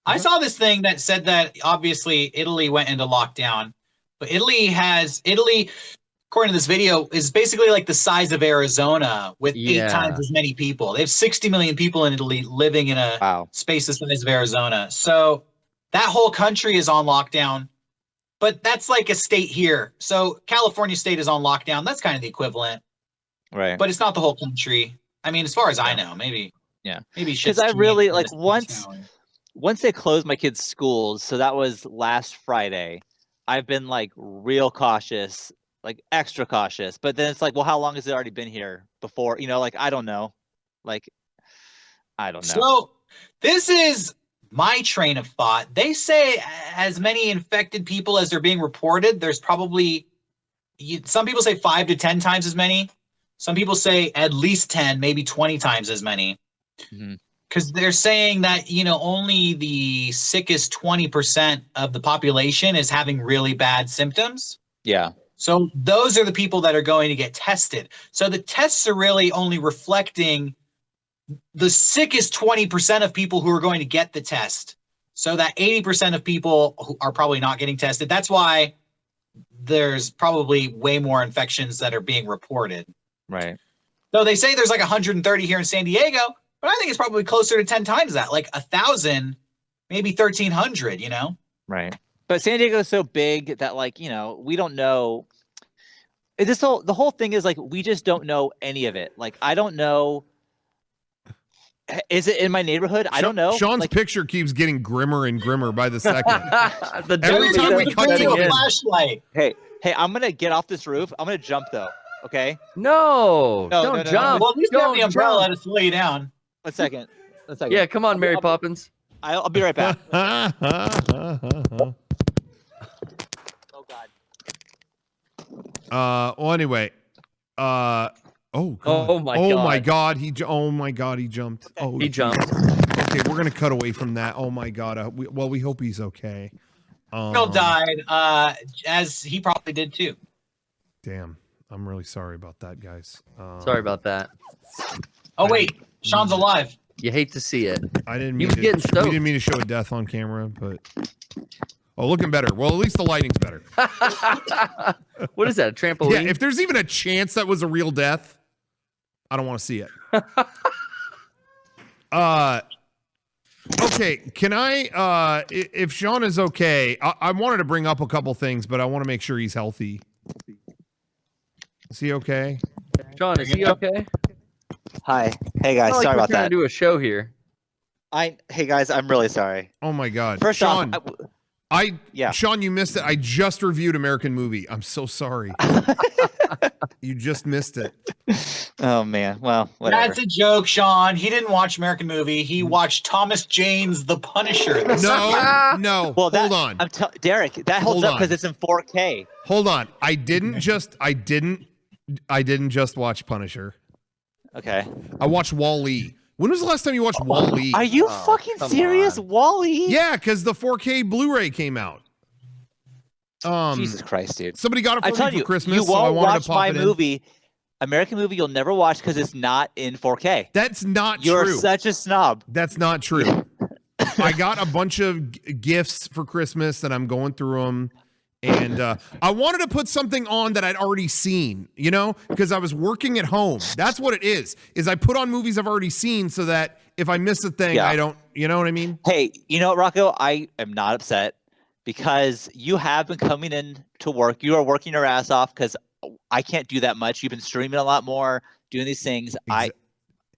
S2: I saw this thing that said that obviously Italy went into lockdown, but Italy, according to this video, is basically like the size of Arizona with 8 times as many people. They have 60 million people in Italy living in a space the size of Arizona. So that whole country is on lockdown, but that's like a state here. So California state is on lockdown. That's kind of the equivalent.
S3: Right.
S2: But it's not the whole country. I mean, as far as I know, maybe.
S3: Yeah.
S2: Maybe
S3: because I really like once once they closed my kids' schools, so that was last Friday, I've been like real cautious, like extra cautious. But then it's like, well, how long has it already been here before? Like I don't know. Like I don't know.
S2: So this is my train of thought. They say as many infected people as are being reported, there's probably some people say 5 to 10 times as many. Some people say at least 10, maybe 20 times as many. Because they're saying that, only the sickest 20% of the population is having really bad symptoms.
S3: Yeah.
S2: So those are the people that are going to get tested. So the tests are really only reflecting the sickest 20% of people who are going to get the test. So that 80% of people who are probably not getting tested. That's why there's probably way more infections that are being reported.
S3: Right.
S2: So they say there's like 130 here in San Diego, but I think it's probably closer to 10 times that, like 1,000, maybe 1,300,
S3: Right. But San Diego is so big that we don't know. The whole thing is like, we just don't know any of it. Like, I don't know. Is it in my neighborhood? I don't know.
S1: Sean's picture keeps getting grimmer and grimmer by the second.
S4: Every
S1: time we cut to
S2: a flashlight.
S3: Hey, I'm going to get off this roof. I'm going to jump though. Okay.
S4: No, don't jump.
S2: Well, at least you have
S4: Don't
S2: the umbrella
S4: jump.
S2: to slow you down.
S3: One second.
S4: Yeah, come on, Mary Poppins.
S3: I'll be right back. Oh God.
S1: Well, anyway. Oh God.
S4: Oh my
S1: God. He jumped.
S3: Okay.
S1: Oh,
S4: He jumped.
S1: Okay, we're gonna cut away from that. Oh my God. We hope he's okay.
S2: Bill died, as he probably did too.
S1: Damn. I'm really sorry about that, guys.
S4: Sorry about that.
S2: Oh wait, Sean's alive.
S4: You hate to see it.
S1: I didn't
S4: He
S1: mean
S4: was
S1: to,
S4: getting
S1: we
S4: stoked.
S1: didn't mean to show a death on camera, but looking better. Well, at least the lighting's better.
S4: What is that? A trampoline?
S1: Yeah, if there's even a chance that was a real death, I don't want to see it. Okay, can I if Sean is okay, I wanted to bring up a couple things, but I want to make sure he's healthy. Is he okay?
S4: Sean, is he okay?
S3: Hi. Hey guys. Sorry about
S4: trying
S3: that.
S4: to do a show here.
S3: Hey guys, I'm really sorry.
S1: Oh my God.
S3: First
S1: Sean,
S3: off,
S1: Sean, you missed it. I just reviewed American Movie. I'm so sorry. You just missed it.
S3: oh man. Well, whatever.
S2: That's a joke, Sean. He didn't watch American Movie. He watched Thomas Jane's The Punisher.
S1: No.
S3: Well,
S1: hold on.
S3: Derek, that holds
S1: Hold
S3: up
S1: on.
S3: because it's in 4K.
S1: Hold on. I didn't just watch Punisher.
S3: Okay.
S1: I watched Wall-E. When was the last time you watched Wall-E?
S3: Are you fucking
S4: come
S3: serious,
S4: on.
S3: Wall-E?
S1: Yeah, because the 4K Blu-ray came out.
S3: Jesus Christ, dude.
S1: Somebody got it
S3: I
S1: for
S3: tell
S1: me
S3: you,
S1: for Christmas,
S3: you
S1: so I
S3: won't
S1: wanted
S3: watch
S1: to pop
S3: my
S1: it in.
S3: movie. American movie you'll never watch because it's not in 4K.
S1: That's not
S3: You're
S1: true.
S3: such a snob.
S1: That's not true. I got a bunch of gifts for Christmas, and I'm going through them. And I wanted to put something on that I'd already seen, because I was working at home. That's what it is I put on movies I've already seen so that if I miss a thing, I don't, you know what I mean?
S3: Hey, you know what, Rocco? I am not upset because you have been coming in to work. You are working your ass off because I can't do that much. You've been streaming a lot more, doing these things.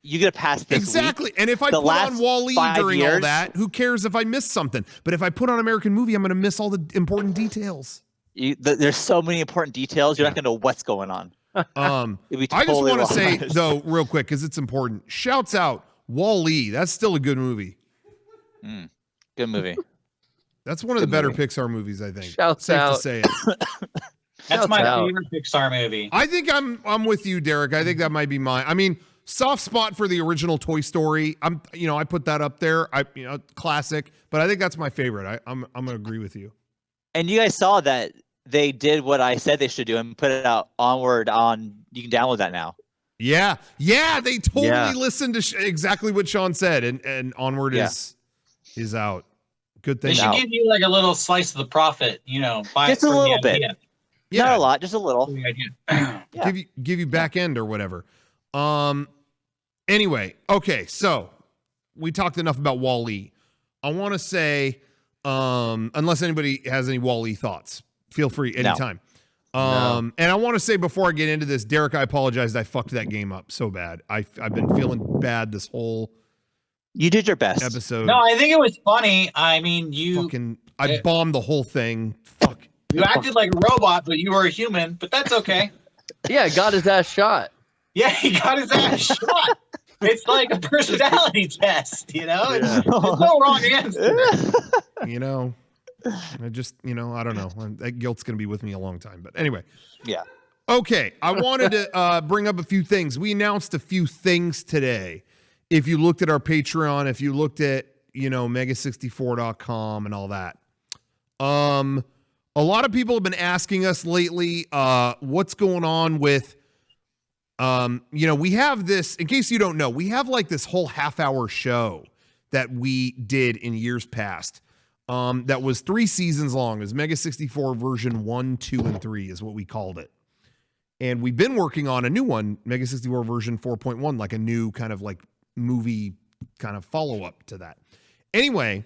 S3: You get a pass this
S1: Exactly.
S3: week.
S1: And if I
S3: The
S1: put on
S3: last
S1: Wall-E
S3: 5
S1: during all
S3: years-
S1: that, who cares if I miss something? But if I put on American Movie, I'm going to miss all the important details.
S3: There's so many important details. You're not going to know what's going on. It'd be
S1: I just
S3: totally
S1: want to say,
S3: lost.
S1: though, real quick, because it's important. Shouts out Wall-E. That's still a good movie.
S3: Good movie.
S1: That's one of the
S3: Good
S1: better
S3: movie.
S1: Pixar movies, I think.
S4: Shouts
S1: Safe
S4: out.
S1: to say it.
S2: That's my
S4: out.
S2: favorite Pixar movie.
S1: I think I'm with you, Derek. I think that might be mine. I mean, soft spot for the original Toy Story. I put that up there. Classic, but I think that's my favorite. I'm gonna agree with you.
S3: And you guys saw that they did what I said they should do and put it out onward on. You can download that now.
S1: Yeah, they totally
S4: Yeah.
S1: listened to exactly what Sean said, and Onward is out. Good
S2: They
S1: thing.
S2: should
S3: out.
S2: give you like a little slice of the profit, buy
S3: Just
S2: it
S3: a
S2: for the
S3: little bit.
S2: idea.
S1: Yeah,
S3: Not a lot, just a little.
S2: For the idea.
S3: Yeah.
S1: give you back end or whatever. Anyway, okay, so we talked enough about Wall-E. I want to say, unless anybody has any Wall-E thoughts, feel free anytime. And I want to say before I get into this, Derek, I apologized. I fucked that game up so bad. I've been feeling bad this whole
S3: You did your best.
S1: episode.
S2: No, I think it was funny. I mean,
S1: I bombed the whole thing. Fuck.
S2: you acted like a robot, but you were a human. But that's okay.
S4: Yeah, got his ass shot.
S2: Yeah, he got his ass shot. It's like a personality test, you know? There's no wrong answer.
S1: You know, I just, I don't know. That guilt's going to be with me a long time. But anyway.
S3: Yeah.
S1: Okay, I wanted to bring up a few things. We announced a few things today. If you looked at our Patreon, if you looked at, Mega64.com and all that. A lot of people have been asking us lately, what's going on with, we have this, in case you don't know, we have like this whole half-hour show that we did in years past. That was 3 seasons long. It was Mega64 version 1, 2, and 3 is what we called it. And we've been working on a new one, Mega64 version 4.1, like a new kind of like movie kind of follow-up to that. Anyway,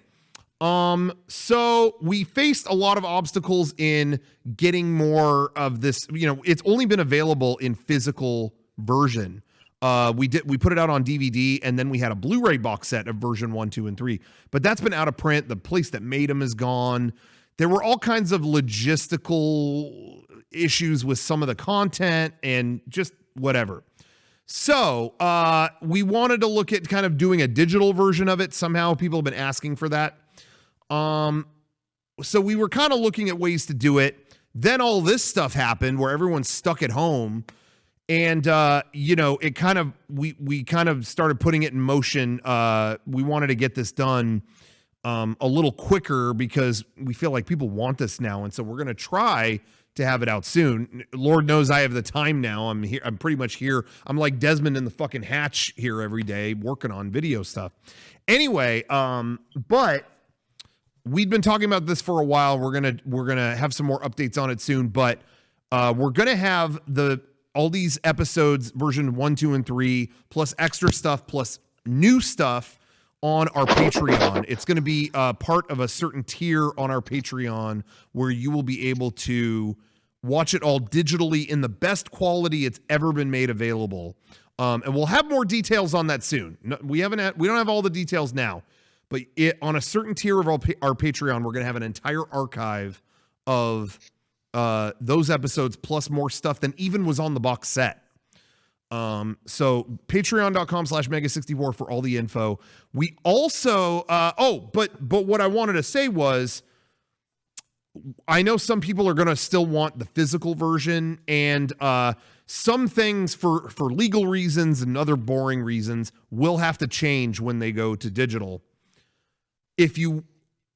S1: so we faced a lot of obstacles in getting more of this. It's only been available in physical version. We put it out on DVD, and then we had a Blu-ray box set of version 1, 2, and 3. But that's been out of print. The place that made them is gone. There were all kinds of logistical issues with some of the content and just whatever. So we wanted to look at kind of doing a digital version of it. Somehow people have been asking for that. So we were kind of looking at ways to do it. Then all this stuff happened where everyone's stuck at home. And, it kind of, we kind of started putting it in motion. We wanted to get this done a little quicker because we feel like people want this now. And so we're going to try to have it out soon. Lord knows I have the time now. I'm here. I'm pretty much here. I'm like Desmond in the fucking hatch here every day working on video stuff. Anyway, but we'd been talking about this for a while. We're going to have some more updates on it soon, but we're going to have all these episodes, version 1, 2, and 3, plus extra stuff, plus new stuff on our Patreon. It's going to be part of a certain tier on our Patreon where you will be able to watch it all digitally in the best quality it's ever been made available. And we'll have more details on that soon. We don't have all the details now, but on a certain tier of our Patreon, we're going to have an entire archive of those episodes plus more stuff than even was on the box set. So patreon.com/Mega64 for all the info. We also, but what I wanted to say was, I know some people are going to still want the physical version, and some things for legal reasons and other boring reasons will have to change when they go to digital. If you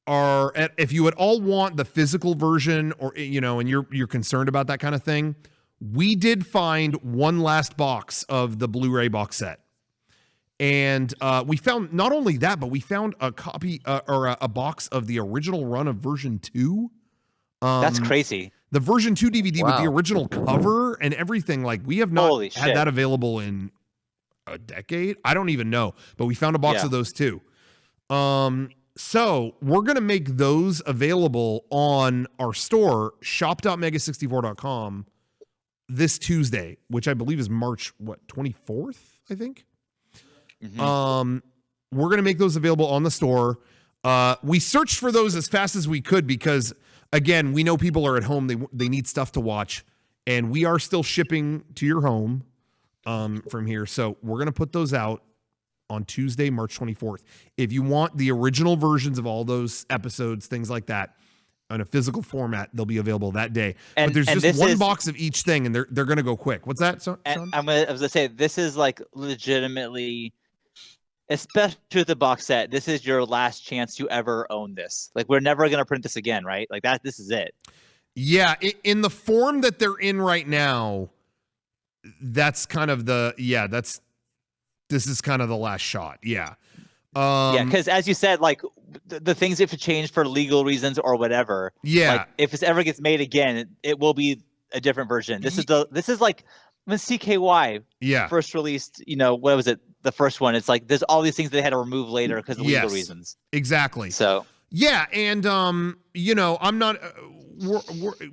S1: at all want the physical version, or and you're concerned about that kind of thing, we did find one last box of the Blu-ray box set. And we found not only that, but we found a copy or a box of the original run of version 2.
S3: That's crazy.
S1: The version 2 DVD with
S4: Wow.
S1: the original cover and everything. Like, we have not had that available in a decade. I don't even know, but we found a box of those too. So we're going to make those available on our store, shop.mega64.com, this Tuesday, which I believe is March 24th, I think. Mm-hmm. We're going to make those available on the store. We searched for those as fast as we could because, again, we know people are at home. They need stuff to watch, and we are still shipping to your home from here. So we're going to put those out on Tuesday, March 24th. If you want the original versions of all those episodes, things like that, in a physical format, they'll be available that day. But there's just one box of each thing, and they're going to go quick. What's that, Sean?
S3: I was going to say, this is like legitimately, especially with the box set, this is your last chance to ever own this. Like, we're never going to print this again, right? Like, this is it.
S1: Yeah, in the form that they're in right now, that's kind of this is kind of the last shot. Yeah.
S3: Because as you said, like the things if it changed for legal reasons or whatever.
S1: Yeah.
S3: Like, if it ever gets made again, it will be a different version. This is like when CKY first released. What was it? The first one. It's like there's all these things they had to remove later because of legal reasons.
S1: Exactly.
S3: So
S1: Yeah, and I'm not.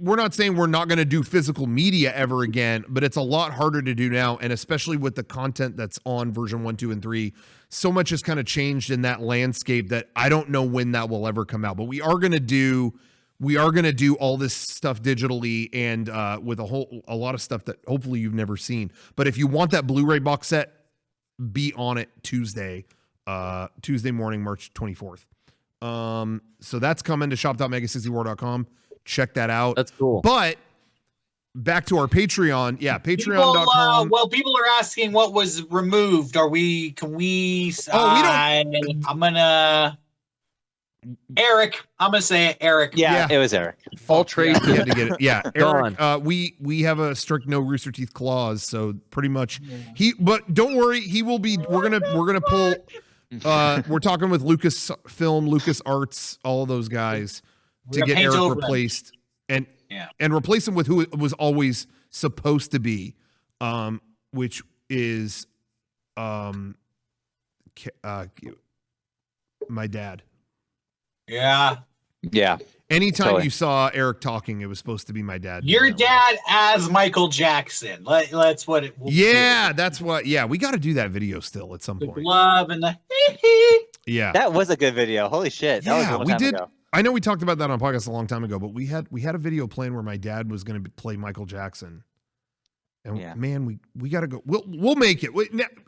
S1: We're not saying we're not going to do physical media ever again, but it's a lot harder to do now, and especially with the content that's on version 1, 2, and 3. So much has kind of changed in that landscape that I don't know when that will ever come out. But we are going to do all this stuff digitally and with a lot of stuff that hopefully you've never seen. But if you want that Blu-ray box set, be on it Tuesday morning, March 24th. So that's coming to shop.mega64.com. Check that out.
S4: That's cool.
S1: But back to our Patreon. Yeah, patreon.com.
S2: Well, people are asking what was removed. Can we
S1: we don't.
S2: I'm gonna Eric. I'm gonna say it, Eric.
S3: Yeah, it was Eric.
S4: All trace.
S1: We had to get it. Yeah, Eric.
S4: Gone.
S1: We have a strict no Rooster Teeth clause, so pretty much but don't worry, he will be. We're gonna pull. We're talking with Lucasfilm, Lucas Arts, all of those guys to get Eric replaced and replace him with who it was always supposed to be, which is my dad.
S2: Yeah.
S1: Anytime
S3: Totally.
S1: you saw Eric talking, it was supposed to be my dad.
S2: Your dad as Michael Jackson. That's what it will
S1: Yeah, that's what. Yeah, we got to do that video still at some
S2: be.
S1: point.
S2: The love and the
S1: Yeah,
S3: That was a good video. Holy shit. That was a long
S1: we
S3: time
S1: did.
S3: ago.
S1: I know we talked about that on podcast a long time ago, but we had a video playing where my dad was going to play Michael Jackson, and man, we got to go. We'll make it.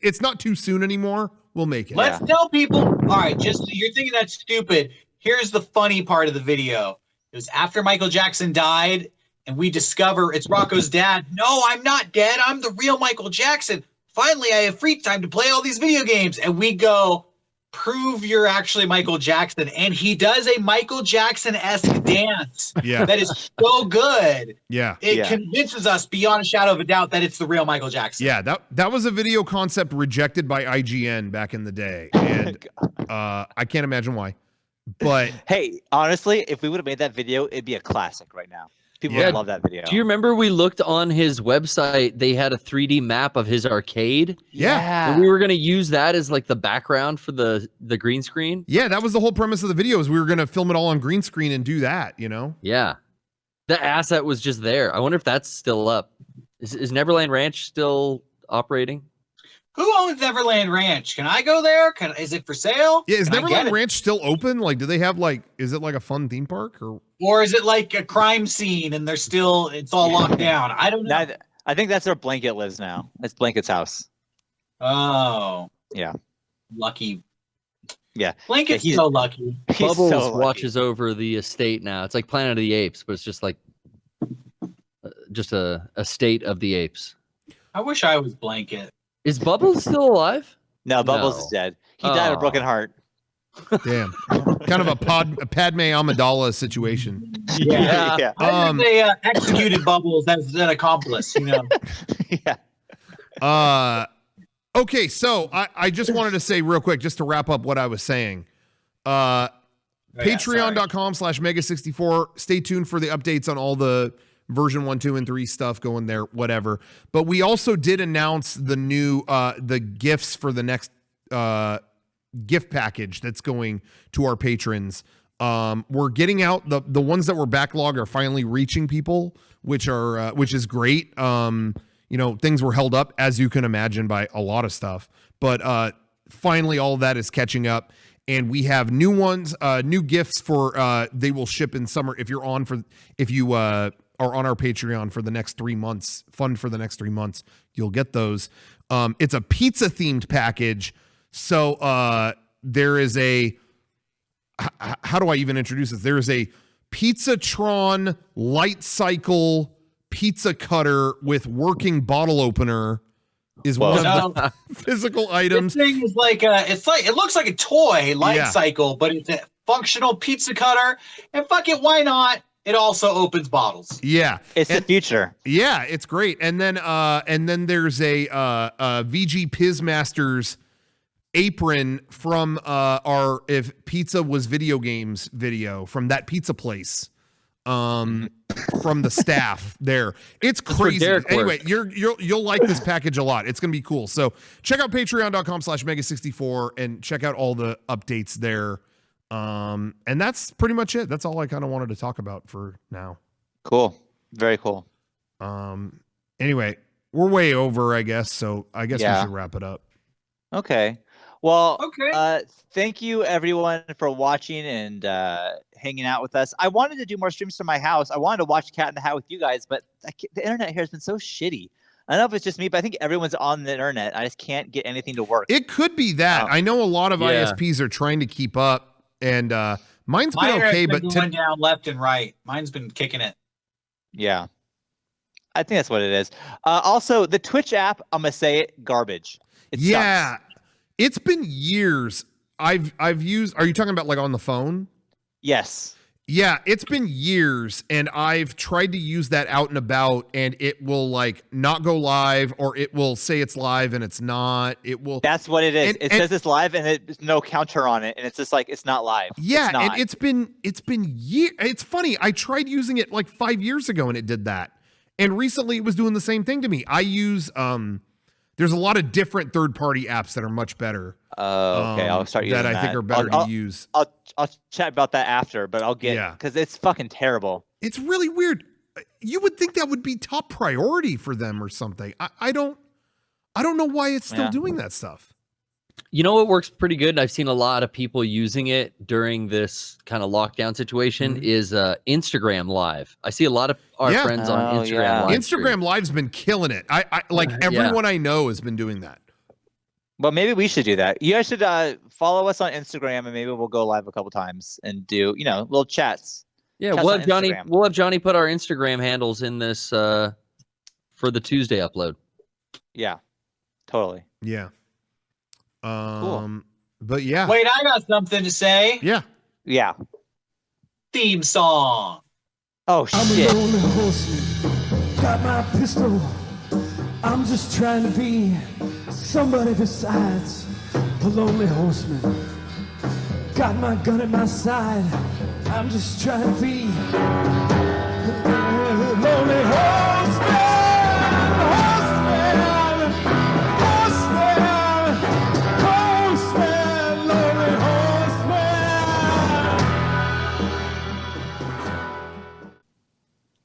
S1: It's not too soon anymore. We'll make it.
S2: Let's tell people. All right, just you're thinking that's stupid. Here's the funny part of the video. It was after Michael Jackson died, and we discover it's Rocco's dad. No, I'm not dead. I'm the real Michael Jackson. Finally, I have free time to play all these video games. And we go, prove you're actually Michael Jackson. And he does a Michael Jackson-esque dance.
S1: Yeah.
S2: That is so good.
S1: Yeah.
S2: It convinces us beyond a shadow of a doubt that it's the real Michael Jackson.
S1: Yeah, that was a video concept rejected by IGN back in the day, and I can't imagine why. But
S3: hey, honestly, if we would have made that video, it'd be a classic right now. People would love that video.
S4: Do you remember we looked on his website? They had a 3D map of his arcade.
S1: Yeah.
S4: And we were going to use that as like the background for the green screen.
S1: Yeah, that was the whole premise of the video, is we were going to film it all on green screen and do that,
S4: Yeah. The asset was just there. I wonder if that's still up. Is Neverland Ranch still operating?
S2: Who owns Neverland Ranch? Can I go there? Is it for sale?
S1: Yeah, is
S2: Can I get
S1: Neverland
S2: it?
S1: Ranch still open? Like, do they have is it like a fun theme park
S2: Or is it like a crime scene and it's all locked down? I don't know.
S3: I think that's where Blanket lives now. That's Blanket's house.
S2: Oh.
S3: Yeah.
S2: Lucky.
S3: Yeah.
S2: Blanket's
S3: he's
S2: so lucky.
S3: He's
S4: Bubbles
S3: so lucky.
S4: watches over the estate now. It's like Planet of the Apes, but it's just like just a state of the apes.
S2: I wish I was Blanket.
S4: Is Bubbles still alive?
S3: No, Bubbles
S4: No.
S3: is dead. He died of a broken heart.
S1: Damn. Kind of a Padme Amidala situation.
S2: Yeah.
S3: Yeah.
S2: I think they executed Bubbles as an accomplice,
S3: Yeah.
S1: Okay, so I just wanted to say real quick, just to wrap up what I was saying. Patreon.com/Mega64. Stay tuned for the updates on all the version 1, 2, and 3 stuff going there, whatever. But we also did announce the new the gifts for the next gift package that's going to our patrons. We're getting out the ones that were backlogged are finally reaching people, which is great. Things were held up, as you can imagine, by a lot of stuff, but finally all of that is catching up. And we have new ones, new gifts for they will ship in summer. If you are on our Patreon for the next 3 months, fund for the next 3 months, you'll get those. It's a pizza themed package. So there is how do I even introduce this? There is a Pizzatron light cycle pizza cutter with working bottle opener is one of the physical items.
S2: This thing is it looks like a toy light cycle, but it's a functional pizza cutter. And fuck it, why not? It also opens bottles.
S1: Yeah,
S3: It's the future.
S1: yeah, it's great. And then there's a VG Pizmasters apron from our If Pizza Was Video Games video from that pizza place. From the staff there. It's crazy.
S4: Derek
S1: Anyway,
S4: worked.
S1: you'll like this package a lot. It's gonna be cool. So check out patreon.com/Mega64 and check out all the updates there. And that's pretty much it. That's all I kind of wanted to talk about for now.
S3: Cool. Very cool.
S1: Anyway, we're way over, I guess. So I guess we should wrap it up.
S3: Okay. Well,
S2: Okay.
S3: Thank you everyone for watching and hanging out with us. I wanted to do more streams from my house. I wanted to watch Cat in the Hat with you guys, but the internet here has been so shitty. I don't know if it's just me, but I think everyone's on the internet. I just can't get anything to work.
S1: It could be that. I know a lot of ISPs are trying to keep up, and mine's been okay, but
S2: going down left and right. Mine's been kicking it.
S3: Yeah, I think that's what it is. Also, the Twitch app, I'm gonna say it, garbage. It sucks.
S1: It's been years. I've used. Are you talking about like on the phone?
S3: Yes.
S1: Yeah, it's been years, and I've tried to use that out and about, and it will like not go live, or it will say it's live and it's not. It will.
S3: That's what it is. It says it's live, and there's no counter on it, and it's just like it's not live.
S1: Yeah,
S3: it's not.
S1: And it's been years. It's funny. I tried using it like 5 years ago, and it did that. And recently, it was doing the same thing to me. I use there's a lot of different third-party apps that are much better.
S3: Okay, I'll start using that.
S1: I think are better to use.
S3: I'll chat about that after, but I'll get because it's fucking terrible.
S1: It's really weird. You would think that would be top priority for them or something. I don't know why it's still doing that stuff.
S4: You know what works pretty good, and I've seen a lot of people using it during this kind of lockdown situation, is Instagram Live. I see a lot of our friends on Instagram Live.
S1: Instagram Live's been killing it. I like everyone I know has been doing that.
S3: Well, maybe we should do that. You guys should follow us on Instagram, and maybe we'll go live a couple times and do little chats.
S4: Yeah, we'll have Johnny put our Instagram handles in this for the Tuesday upload.
S3: Yeah, totally.
S1: Yeah.
S3: Cool.
S1: But yeah.
S2: Wait, I got something to say.
S1: Yeah.
S3: Yeah.
S2: Theme song.
S3: Oh shit.
S5: I'm a lonely horseman. Got my pistol. I'm just trying to be somebody besides a lonely horseman. Got my gun at my side. I'm just trying to be a lonely horseman.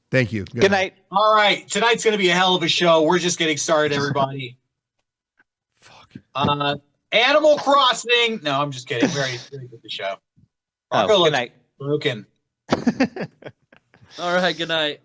S1: Thank you.
S3: Good night.
S2: All right. Tonight's going to be a hell of a show. We're just getting started, everybody.
S1: Fuck.
S2: Animal Crossing. No, I'm just kidding. We already did the show.
S3: Good night.
S2: Broken.
S4: All right, good night.